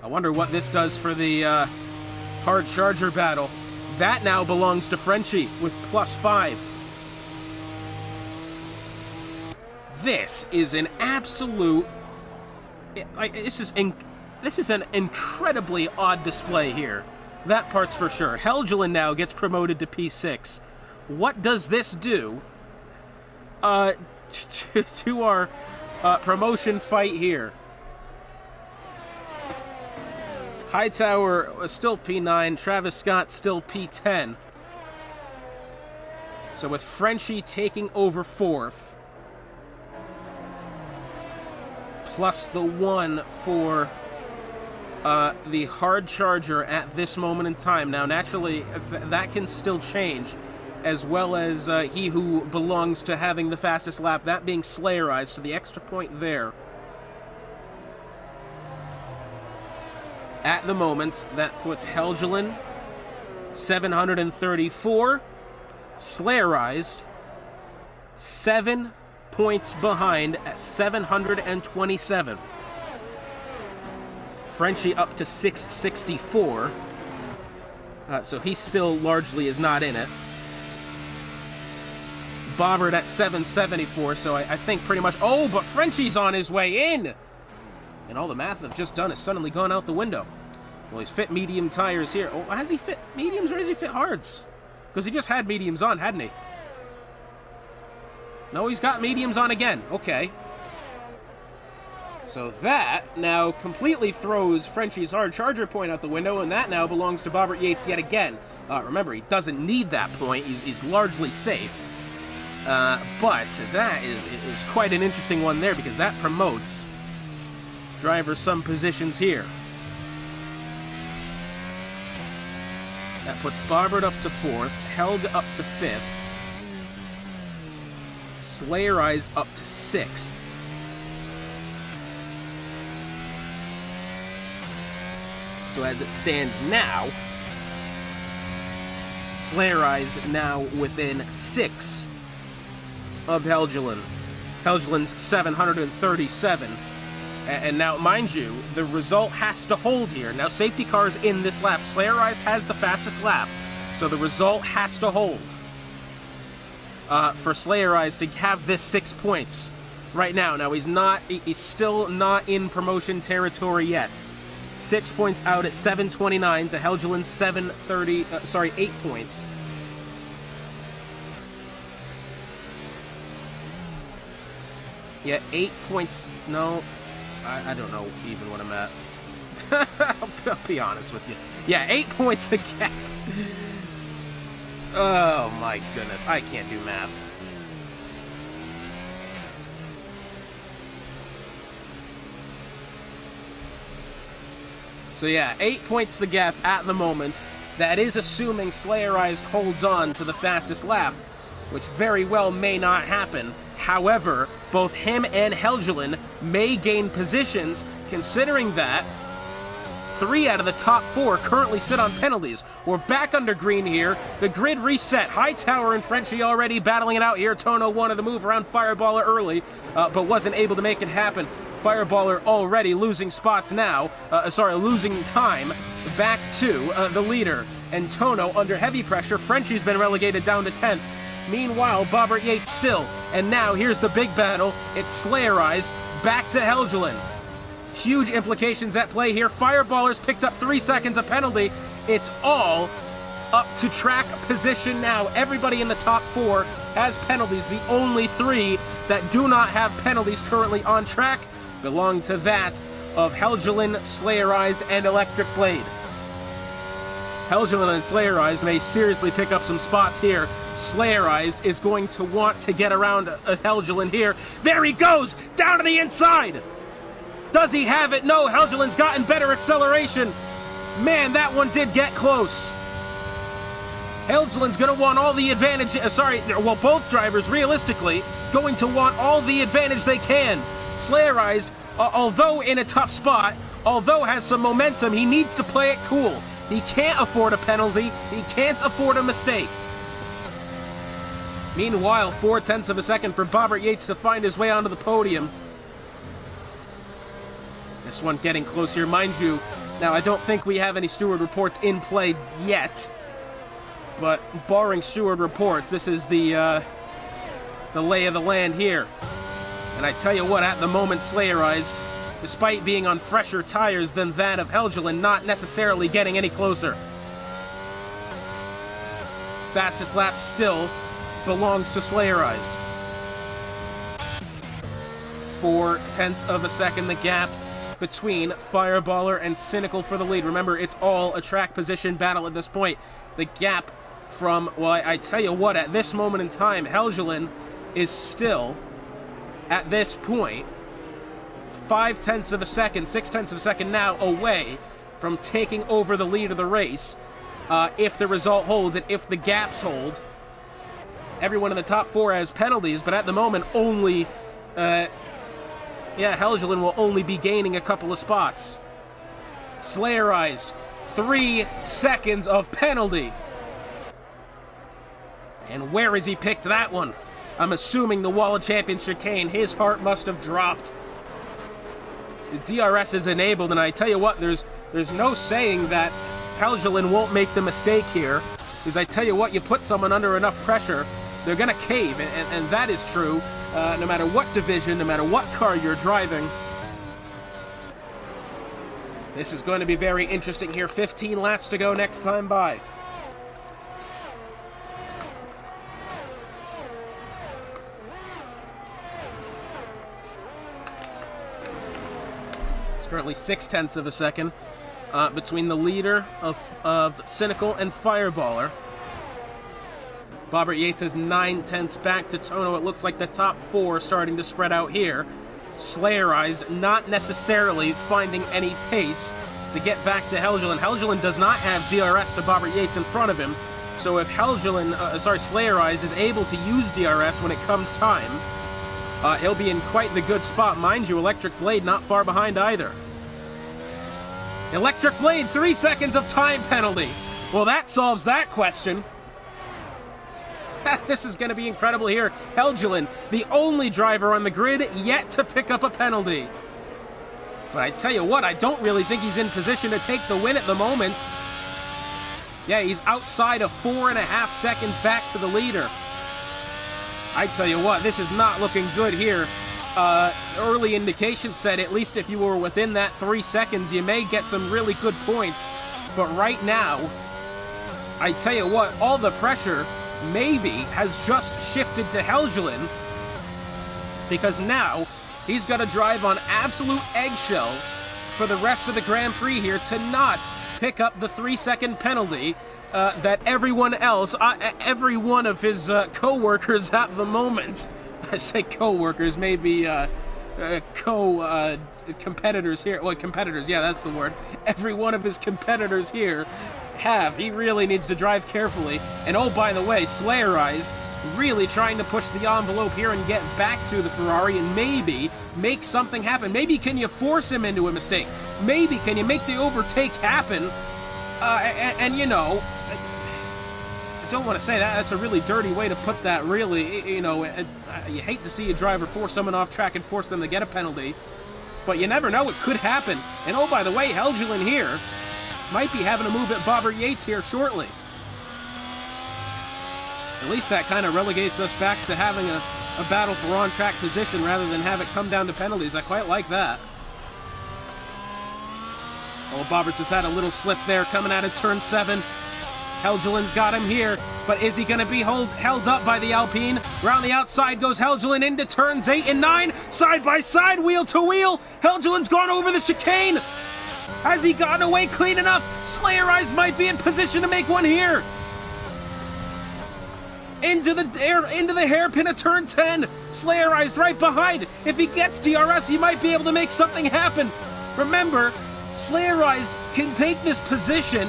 I wonder what this does for the hard charger battle. That now belongs to Frenchie with +5. This is an absolute... This is an incredibly odd display here. That part's for sure. Helgeland now gets promoted to P6. What does this do to our promotion fight here? Hightower was still P9, Travis Scott still P10. So with Frenchie taking over 4th, plus the 1 for the hard charger at this moment in time. Now, naturally, that can still change, as well as he who belongs to having the fastest lap, that being Slayerized, so the extra point there. At the moment, that puts Helgelin 734, Slayerized 7 points behind at 727. Frenchie up to 664, so he still largely is not in it. Bobbert at 774, so I think pretty much... Oh, but Frenchie's on his way in! And all the math I've just done has suddenly gone out the window. Well, he's fit medium tires here. Oh, has he fit mediums or has he fit hards? Because he just had mediums on, hadn't he? No, he's got mediums on again. Okay. So that now completely throws Frenchie's hard charger point out the window, and that now belongs to Bobbert Yates yet again. Remember, he doesn't need that point. He's largely safe. But that is quite an interesting one there, because that promotes drivers some positions here. That puts Bobbert up to 4th, Helg up to 5th, Slayerized up to 6th. So as it stands now, Slayerized now within 6 of Helgelin. Helgelin's 737. And now, mind you, the result has to hold here. Now, safety cars in this lap. Slayerized has the fastest lap, so the result has to hold for Slayerized to have this 6 points right now. Now, he's still not in promotion territory yet. 6 points out at 729 to Helgelin's 8 points. Yeah, 8 points, no... I don't know even what I'm at. I'll be honest with you. Yeah, 8 points to gap. Oh my goodness, I can't do math. So yeah, 8 points the gap at the moment. That is assuming Slayerized holds on to the fastest lap, which very well may not happen. However, both him and Helgelin may gain positions, considering that 3 out of the top 4 currently sit on penalties. We're back under green here. The grid reset. Hightower and Frenchie already battling it out here. Tono wanted to move around Fireballer early, but wasn't able to make it happen. Fireballer already losing spots now. Losing time back to the leader. And Tono under heavy pressure. Frenchie's been relegated down to 10th. Meanwhile, Bobbert Yates still. And now, here's the big battle. It's Slayerized back to Helgelin. Huge implications at play here. Fireballers picked up 3 seconds of penalty. It's all up to track position now. Everybody in the top 4 has penalties. The only 3 that do not have penalties currently on track belong to that of Helgelin, Slayerized, and Electric Blade. Helgelin and Slayerized may seriously pick up some spots here. Slayerized is going to want to get around Helgelin here. There he goes! Down to the inside! Does he have it? No, Helgelin's gotten better acceleration. Man, that one did get close. Helgelin's going to want all the advantage... both drivers, realistically, going to want all the advantage they can. Slayerized, although in a tough spot, although has some momentum, he needs to play it cool. He can't afford a penalty. He can't afford a mistake. Meanwhile, 0.4 of a second for Bobbert Yates to find his way onto the podium. This one getting close here, mind you. Now, I don't think we have any steward reports in play yet. But barring steward reports, this is the lay of the land here. And I tell you what, at the moment, Slayerized, despite being on fresher tires than that of Helgelin, not necessarily getting any closer. Fastest lap still belongs to Slayerized. 0.4 of a second, the gap between Fireballer and Cynical for the lead. Remember, it's all a track position battle at this point. The gap from, well, I tell you what, at this moment in time, Helgelin is still, at this point, 0.5 of a second, 0.6 of a second now away from taking over the lead of the race if the result holds and if the gaps hold. Everyone in the top 4 has penalties, but at the moment only Helgeland will only be gaining a couple of spots. Slayerized, 3 seconds of penalty. And where has he picked that one? I'm assuming the Wall of Champions chicane. His heart must have dropped. The DRS is enabled, and I tell you what, there's no saying that Helgeland won't make the mistake here. Because I tell you what, you put someone under enough pressure, they're going to cave, and that is true no matter what division, no matter what car you're driving. This is going to be very interesting here. 15 laps to go next time by. It's currently 0.6 of a second between the leader of Cynical and Fireballer. Bobbert Yates is 0.9 back to Tono. It looks like the top 4 starting to spread out here. Slayerized, not necessarily finding any pace to get back to Helgeland. Helgeland does not have DRS to Bobbert Yates in front of him, so if Slayerized is able to use DRS when it comes time, he'll be in quite the good spot. Mind you, Electric Blade not far behind either. Electric Blade, 3 seconds of time penalty. Well, that solves that question. This is going to be incredible here. Helgeland, the only driver on the grid yet to pick up a penalty. But I tell you what, I don't really think he's in position to take the win at the moment. Yeah, he's outside of 4.5 seconds back to the leader. I tell you what, this is not looking good here. Early indications said at least if you were within that 3 seconds, you may get some really good points. But right now, I tell you what, all the pressure maybe has just shifted to Helgeland, because now he's got to drive on absolute eggshells for the rest of the Grand Prix here to not pick up the 3-second penalty that everyone else, every one of his co-workers at the moment, I say co-workers, maybe competitors here, well, competitors, yeah, that's the word, every one of his competitors here have. He really needs to drive carefully. And oh, by the way, Slayerized really trying to push the envelope here and get back to the Ferrari and maybe make something happen. Maybe can you force him into a mistake? Maybe can you make the overtake happen? And you know, I don't want to say that. That's a really dirty way to put that, really. You know, you hate to see a driver force someone off track and force them to get a penalty. But you never know, it could happen. And oh, by the way, Helgeland here might be having a move at Bobbert Yates here shortly. At least that kind of relegates us back to having a battle for on-track position rather than have it come down to penalties. I quite like that. Oh, Bobbert just had a little slip there coming out of turn 7. Helgeland's got him here, but is he going to be held up by the Alpine? Around the outside goes Helgeland into turns 8 and 9. Side by side, wheel to wheel. Helgeland's gone over the chicane. Has he gotten away clean enough? Slayerized might be in position to make one here. Into the hairpin of turn 10. Slayerized right behind. If he gets DRS, he might be able to make something happen. Remember, Slayerized can take this position,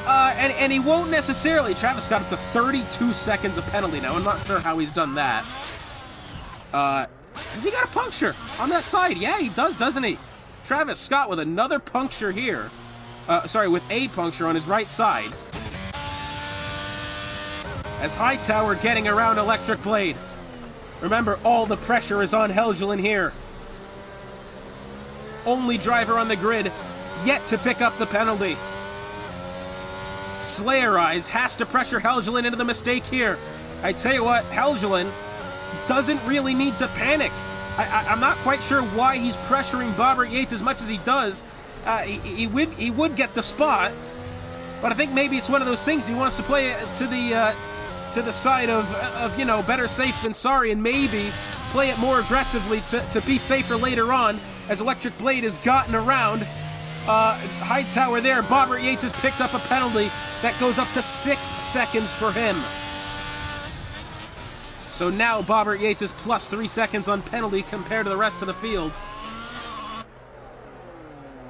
and he won't necessarily. Travis got up to 32 seconds of penalty now. I'm not sure how he's done that. Has he got a puncture on that side? Yeah, he does, doesn't he? Travis Scott with another puncture here. With a puncture on his right side. As Hightower getting around Electric Blade. Remember, all the pressure is on Helgeland here. Only driver on the grid yet to pick up the penalty. Slayerized has to pressure Helgeland into the mistake here. I tell you what, Helgeland doesn't really need to panic. I'm not quite sure why he's pressuring Bobbert Yates as much as he does. He would get the spot, but I think maybe it's one of those things he wants to play to the side of you know, better safe than sorry, and maybe play it more aggressively to be safer later on as Electric Blade has gotten around Hightower there. Bobbert Yates has picked up a penalty that goes up to 6 seconds for him. So now Bobbert Yates is plus 3 seconds on penalty compared to the rest of the field.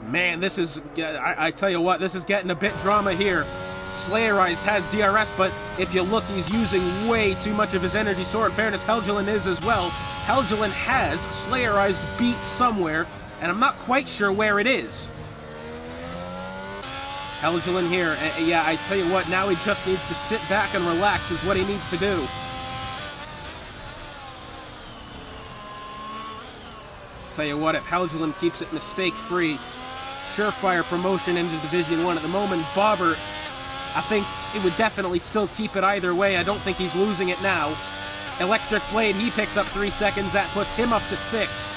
Man, this is, I tell you what, this is getting a bit drama here. Slayerized has DRS, but if you look, he's using way too much of his energy. So in fairness, Helgelin is as well. Helgelin has Slayerized beat somewhere, and I'm not quite sure where it is. Helgelin here, yeah, I tell you what, now he just needs to sit back and relax is what he needs to do. Tell you what, if Helgelin keeps it mistake-free, surefire promotion into Division 1 at the moment. Bobbert, I think it would definitely still keep it either way. I don't think he's losing it now. Electric Blade, he picks up 3 seconds. That puts him up to 6.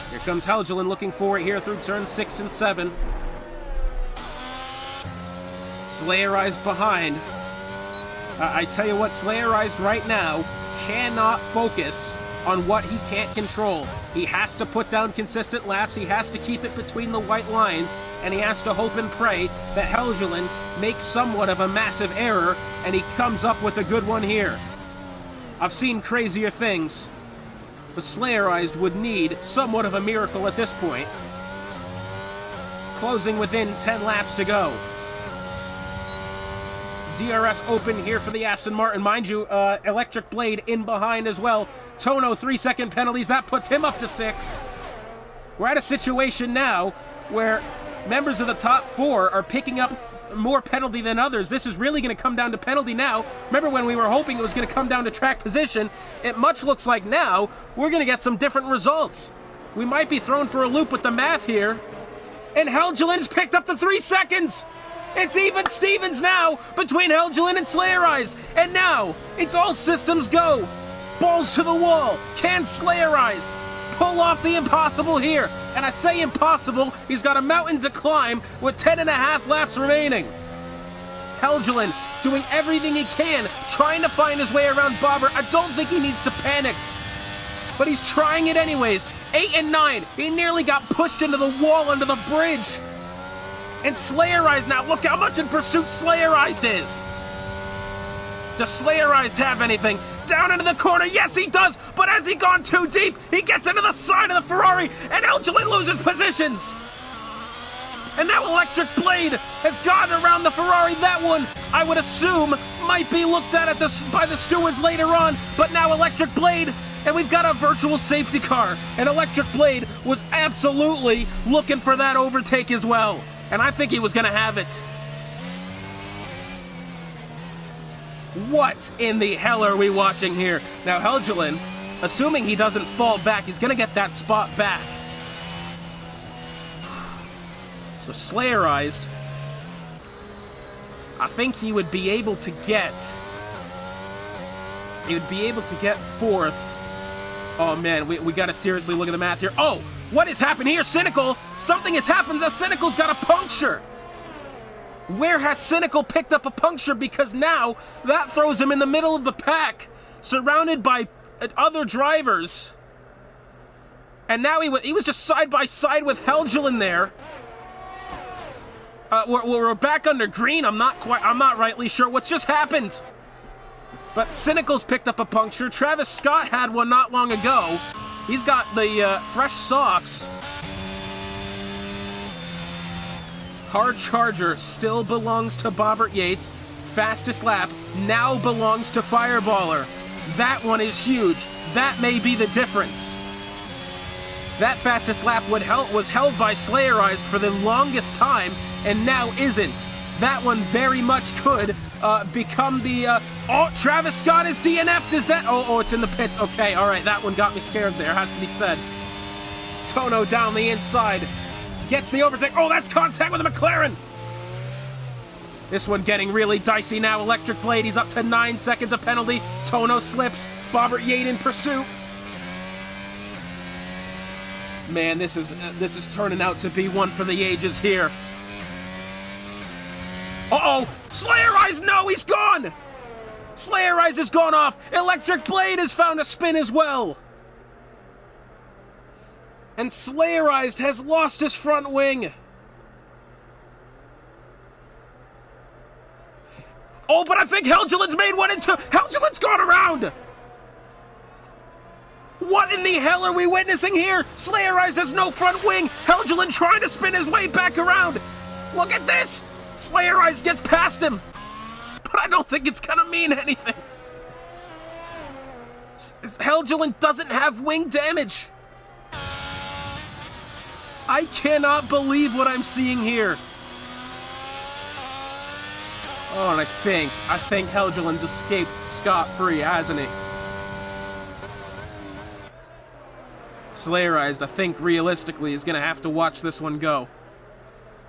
Here comes Helgelin looking for it here through turns 6 and 7. Slayerized behind. I tell you what, Slayerized right now cannot focus on what he can't control. He has to put down consistent laps, he has to keep it between the white lines, and he has to hope and pray that Helgelin makes somewhat of a massive error, and he comes up with a good one here. I've seen crazier things, but Slayerized would need somewhat of a miracle at this point. Closing within 10 laps to go. DRS open here for the Aston Martin. Mind you, Electric Blade in behind as well. Tono, 3-second penalties. That puts him up to 6. We're at a situation now where members of the top 4 are picking up more penalty than others. This is really going to come down to penalty now. Remember when we were hoping it was going to come down to track position? It much looks like now we're going to get some different results. We might be thrown for a loop with the math here. And Helgelin's picked up the 3 seconds! It's even Stevens now between Helgelin and Slayerized. And now, it's all systems go. Balls to the wall. Can Slayerized pull off the impossible here? And I say impossible, he's got a mountain to climb with 10.5 laps remaining. Helgelin doing everything he can, trying to find his way around Bobbert. I don't think he needs to panic, but he's trying it anyways. 8 and 9, he nearly got pushed into the wall under the bridge. And Slayerized now, look how much in pursuit Slayerized is. Does Slayerized have anything? Down into the corner, yes he does, but has he gone too deep? He gets into the side of the Ferrari, and Helgelin loses positions. And now Electric Blade has gotten around the Ferrari. That one, I would assume, might be looked at by the stewards later on, but now Electric Blade, and we've got a virtual safety car. And Electric Blade was absolutely looking for that overtake as well. And I think he was going to have it. What in the hell are we watching here? Now Helgelin, assuming he doesn't fall back, he's going to get that spot back. So Slayerized, I think he would be able to get... He would be able to get 4th. Oh man, we got to seriously look at the math here. Oh! What has happened here? Cynical! Something has happened! The Cynical's got a puncture! Where has Cynical picked up a puncture? Because now, that throws him in the middle of the pack, surrounded by other drivers. And now he was just side by side with Helgelin there. We're back under green. I'm not rightly sure what's just happened. But Cynical's picked up a puncture. Travis Scott had one not long ago. He's got the fresh socks. Hard Charger still belongs to Bobbert Yates. Fastest lap now belongs to Fireballer. That one is huge. That may be the difference. That fastest lap was held by Slayerized for the longest time, and now isn't. That one very much could become the... Oh, Travis Scott is DNF'd, is that... Oh, it's in the pits. Okay, all right, that one got me scared there, has to be said. Tono down the inside. Gets the overtake. Oh, that's contact with a McLaren! This one getting really dicey now. Electric Blade, he's up to 9 seconds of penalty. Tono slips. Bobbert Yates in pursuit. Man, this is turning out to be one for the ages here. Uh-oh! Slayerized, no, he's gone! Slayerized has gone off. Electric Blade has found a spin as well. And Slayerized has lost his front wing. Oh, but I think Helgelin's made one into... Helgelin's gone around! What in in the hell are we witnessing here? Slayerized has no front wing. Helgeland trying to spin his way back around. Look at this. Slayerized gets past him. But I don't think it's gonna mean anything. Helgeland doesn't have wing damage. I cannot believe what I'm seeing here. Oh, and I think Helgeland's escaped scot-free, hasn't he? Slayerized, I think, realistically, is going to have to watch this one go.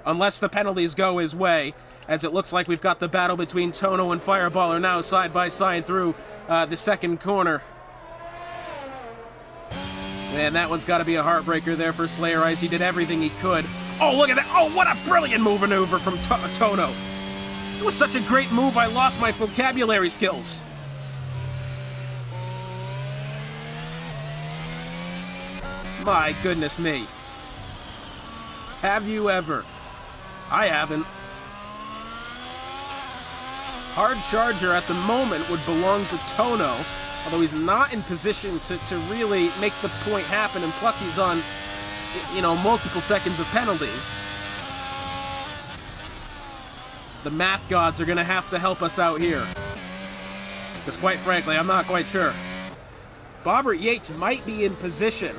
Unless the penalties go his way, as it looks like we've got the battle between Tono and Fireballer now side by side through the second corner. Man, that one's got to be a heartbreaker there for Slayerized. He did everything he could. Oh, look at that. Oh, what a brilliant maneuver from Tono. It was such a great move, I lost my vocabulary skills. My goodness me. Have you ever? I haven't. Hard Charger at the moment would belong to Tono, although he's not in position to really make the point happen, and plus he's on, multiple seconds of penalties. The math gods are going to have to help us out here. Because quite frankly, I'm not quite sure. Bobbert Yates might be in position.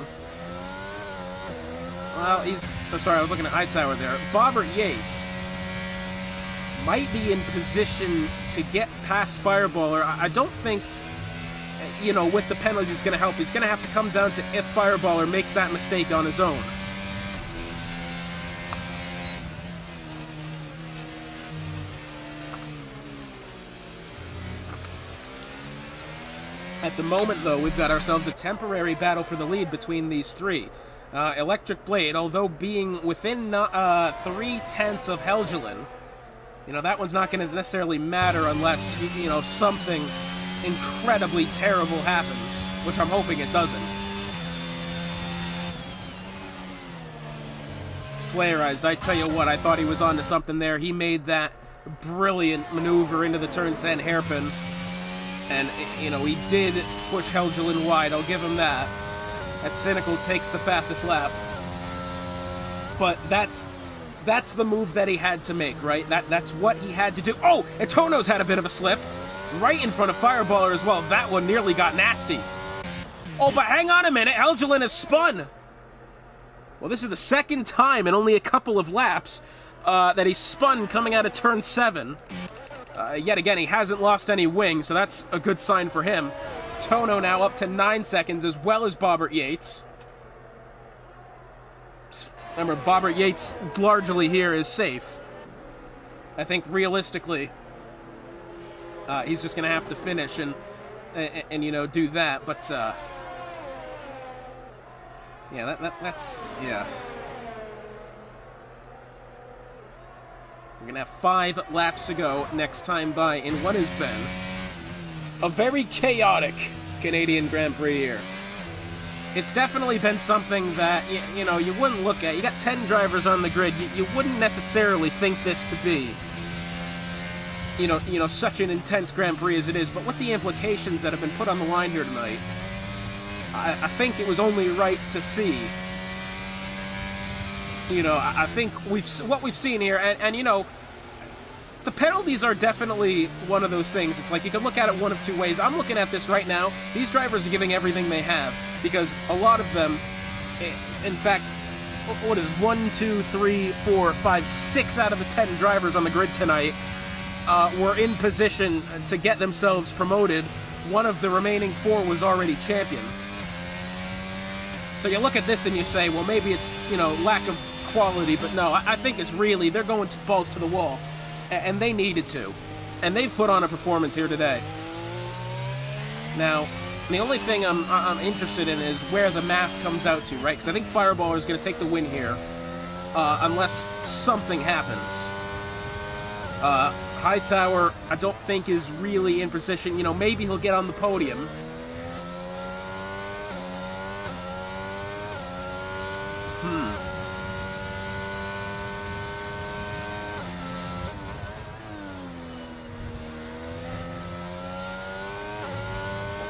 Well, sorry, I was looking at Hightower there. Bobbert Yates might be in position to get past Fireballer. I don't think, with the penalties it's going to help. He's going to have to come down to if Fireballer makes that mistake on his own. At the moment, though, we've got ourselves a temporary battle for the lead between these three. Electric Blade, although being within 3/10 of Helgeland, that one's not going to necessarily matter unless, something incredibly terrible happens, which I'm hoping it doesn't. Slayerized, I tell you what, I thought he was onto something there. He made that brilliant maneuver into the turn 10 hairpin. And, he did push Helgeland wide, I'll give him that. As Cynical takes the fastest lap. But that's the move that he had to make, right? That's what he had to do. Oh, and Tono's had a bit of a slip. Right in front of Fireballer as well. That one nearly got nasty. Oh, but hang on a minute. Helgeland has spun. Well, this is the second time in only a couple of laps that he spun coming out of turn 7. Yet again, he hasn't lost any wing, so that's a good sign for him. Tono now up to 9 seconds, as well as Bobbert Yates. Remember, Bobbert Yates largely here is safe. I think realistically, he's just going to have to finish and do that. But that's. We're going to have 5 laps to go next time by in what has been a very chaotic Canadian Grand Prix here. It's definitely been something that, you wouldn't look at. You got 10 drivers on the grid. You wouldn't necessarily think this to be, such an intense Grand Prix as it is. But with the implications that have been put on the line here tonight, I think it was only right to see. I think what we've seen here, and the penalties are definitely one of those things. It's like you can look at it one of two ways. I'm looking at this right now. These drivers are giving everything they have because a lot of them, in fact, what is 1, 2, 3, 4, 5, 6 out of the 10 drivers on the grid tonight were in position to get themselves promoted. One of the remaining 4 was already champion. So you look at this and you say, well, maybe it's, lack of quality, but no, I think it's really, they're going balls to the wall, and they needed to, and they've put on a performance here today. Now, the only thing I'm interested in is where the math comes out to, right? Because I think Fireballer is going to take the win here, unless something happens. Hightower, I don't think is really in position. Maybe he'll get on the podium.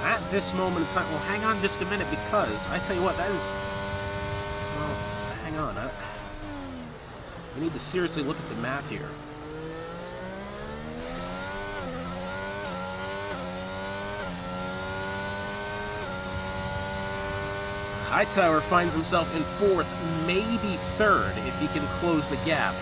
at this moment in time, well, hang on just a minute, because I tell you what, that is, well, hang on. We need to seriously look at the math here. Hightower finds himself in 4th, maybe 3rd, if he can close the gap.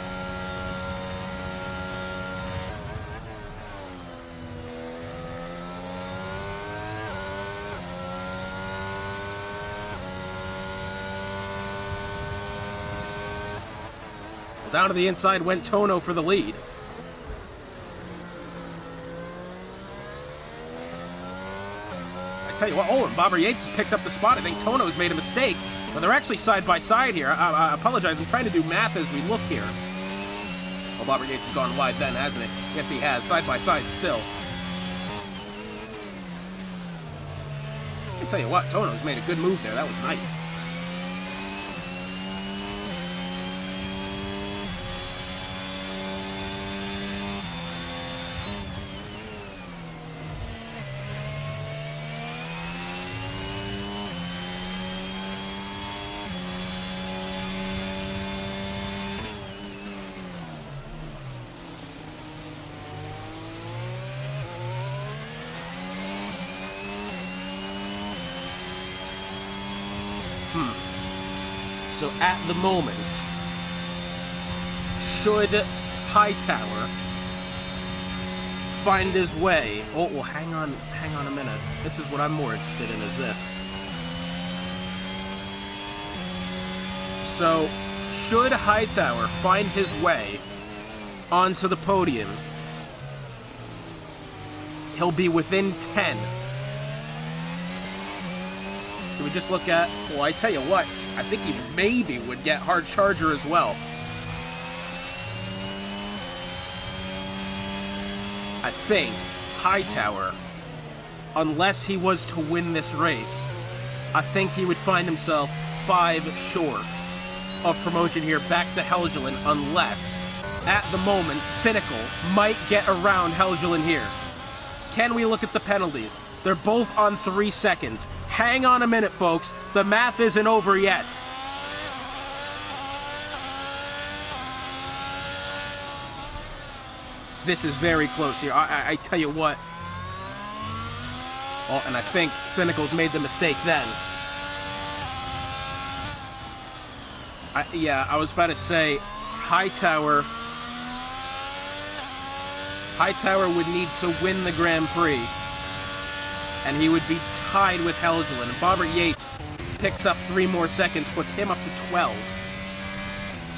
Well, down to the inside went Tono for the lead. Tell you what, and Bobber Yates has picked up the spot. I think Tono's made a mistake, but they're actually side by side here. I apologize, I'm trying to do math as we look here. Well, Bobber Yates has gone wide then, hasn't it? Yes, he has. Side by side still. I tell you what, Tono's made a good move there. That was nice. So at the moment, should Hightower find his way... Oh, well, hang on a minute. This is what I'm more interested in, is this. So, should Hightower find his way onto the podium, he'll be within 10. Can we just look at... Well, I tell you what, I think he maybe would get Hard Charger as well. I think Hightower, unless he was to win this race, I think he would find himself 5 short of promotion here back to Helgeland, unless, at the moment, Cynical might get around Helgeland here. Can we look at the penalties? They're both on 3 seconds. Hang on a minute, folks. The math isn't over yet. This is very close here. I tell you what. Oh, and I think Cynical's made the mistake then. I was about to say, Hightower would need to win the Grand Prix, and he would be tied with Helgeland. And Bobber Yates picks up 3 more seconds, puts him up to 12.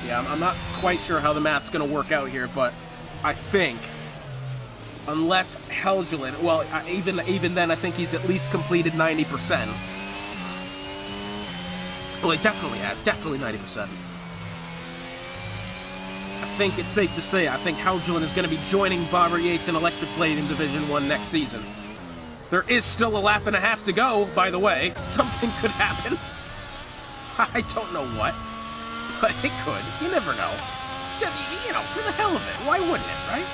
Yeah, I'm not quite sure how the math's going to work out here, but I think, unless Helgeland, well, even then, I think he's at least completed 90%. Well, he definitely has, definitely 90%. I think it's safe to say, I think Helgeland is going to be joining Bobber Yates in Electric Blade in Division 1 next season. There is still a lap and a half to go, by the way. Something could happen. I don't know what, but it could. You never know. You know, for the hell of it. Why wouldn't it, right?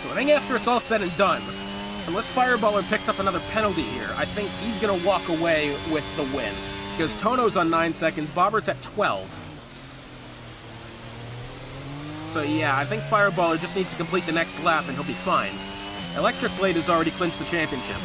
So I think after it's all said and done, unless Fireballer picks up another penalty here, I think he's going to walk away with the win. Because Tono's on 9 seconds, Bobbert's at 12. So yeah, I think Fireballer just needs to complete the next lap and he'll be fine. Electric Blade has already clinched the championship.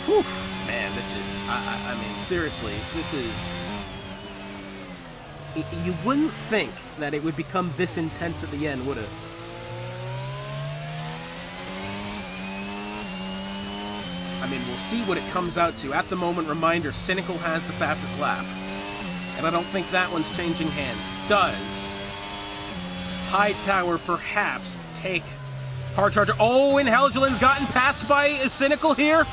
Whew, man, this is, I mean, seriously, this is... You wouldn't think that it would become this intense at the end, would it? I mean, we'll see what it comes out to. At the moment, reminder, Cynical has the fastest lap. And I don't think that one's changing hands. Does Hightower perhaps take Hard Charger? Oh, and Helgeland's gotten passed by Cynical here.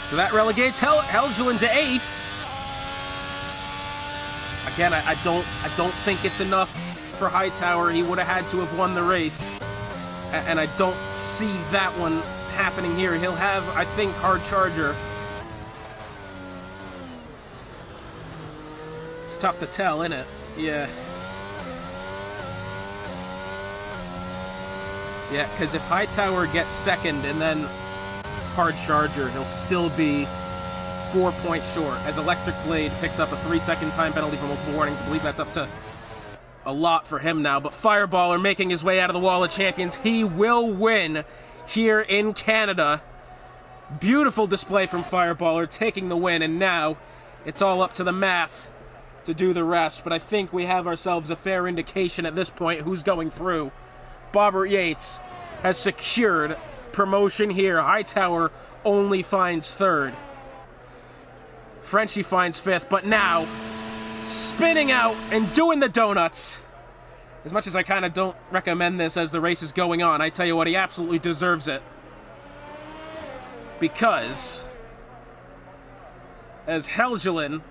So that relegates Helgeland to 8th. Again, I don't think it's enough for Hightower. He would have had to have won the race. And I don't see that one happening here. He'll have, I think, Hard Charger. It's tough to tell, isn't it? Yeah. Yeah, because if Hightower gets second and then Hard Charger, he'll still be 4 points short, as Electric Blade picks up a 3-second time penalty for multiple warnings. I believe that's up to a lot for him now, but Fireballer making his way out of the Wall of Champions. He will win here in Canada. Beautiful display from Fireballer, taking the win, and now it's all up to the math to do the rest, but I think we have ourselves a fair indication at this point who's going through. Bobbert Yates has secured promotion here. Hightower only finds third. Frenchie finds fifth, but now spinning out and doing the donuts. As much as I kind of don't recommend this as the race is going on, I tell you what, he absolutely deserves it. Because as Helgelin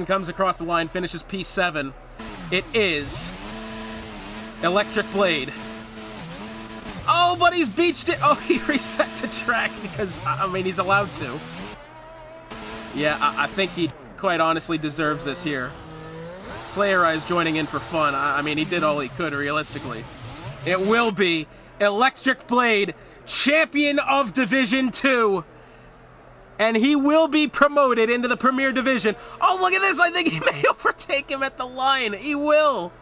comes across the line, finishes P7, it is Electric Blade. Oh, but he's beached it. Oh, he reset to track because, I mean, he's allowed to. Yeah, I think he quite honestly deserves this here. Slayer Eyes joining in for fun. I mean, he did all he could, realistically. It will be Electric Blade, champion of Division 2. And he will be promoted into the Premier Division. Oh, look at this. I think he may overtake him at the line. He will.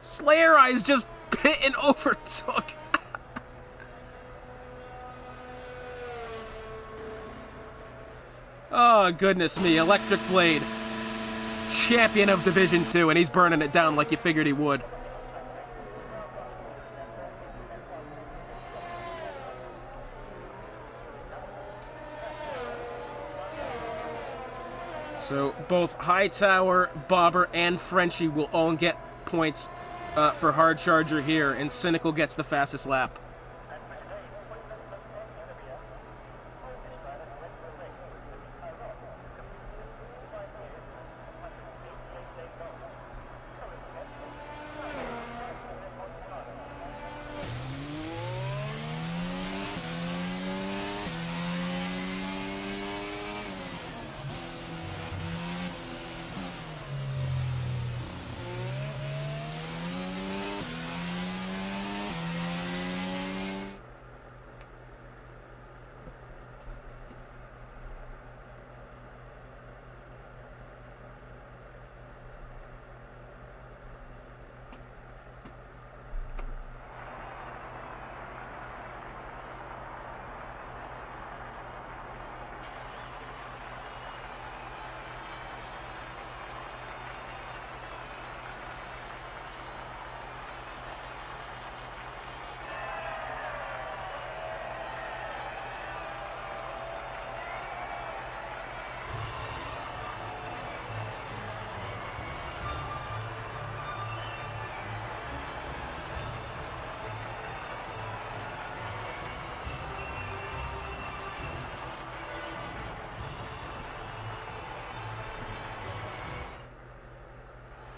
Slayer Eyes just bit and overtook. Oh, goodness me. Electric Blade, champion of Division 2, and he's burning it down like you figured he would. So both Hightower, Bobber, and Frenchie will all get points for Hard Charger here, and Cynical gets the fastest lap.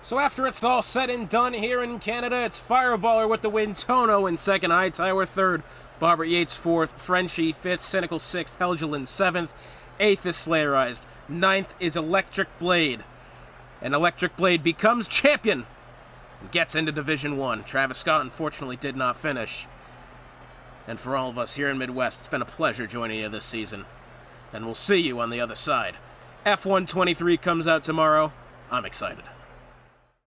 So after it's all said and done here in Canada, it's Fireballer with the win, Tono in second, Hightower third, Bobbert Yates fourth, Frenchie fifth, Cynical sixth, Helgelin seventh, eighth is Slayer Eyes, ninth is Electric Blade. And Electric Blade becomes champion and gets into Division 1. Travis Scott unfortunately did not finish. And for all of us here in Midwest, it's been a pleasure joining you this season. And we'll see you on the other side. F1 23 comes out tomorrow. I'm excited.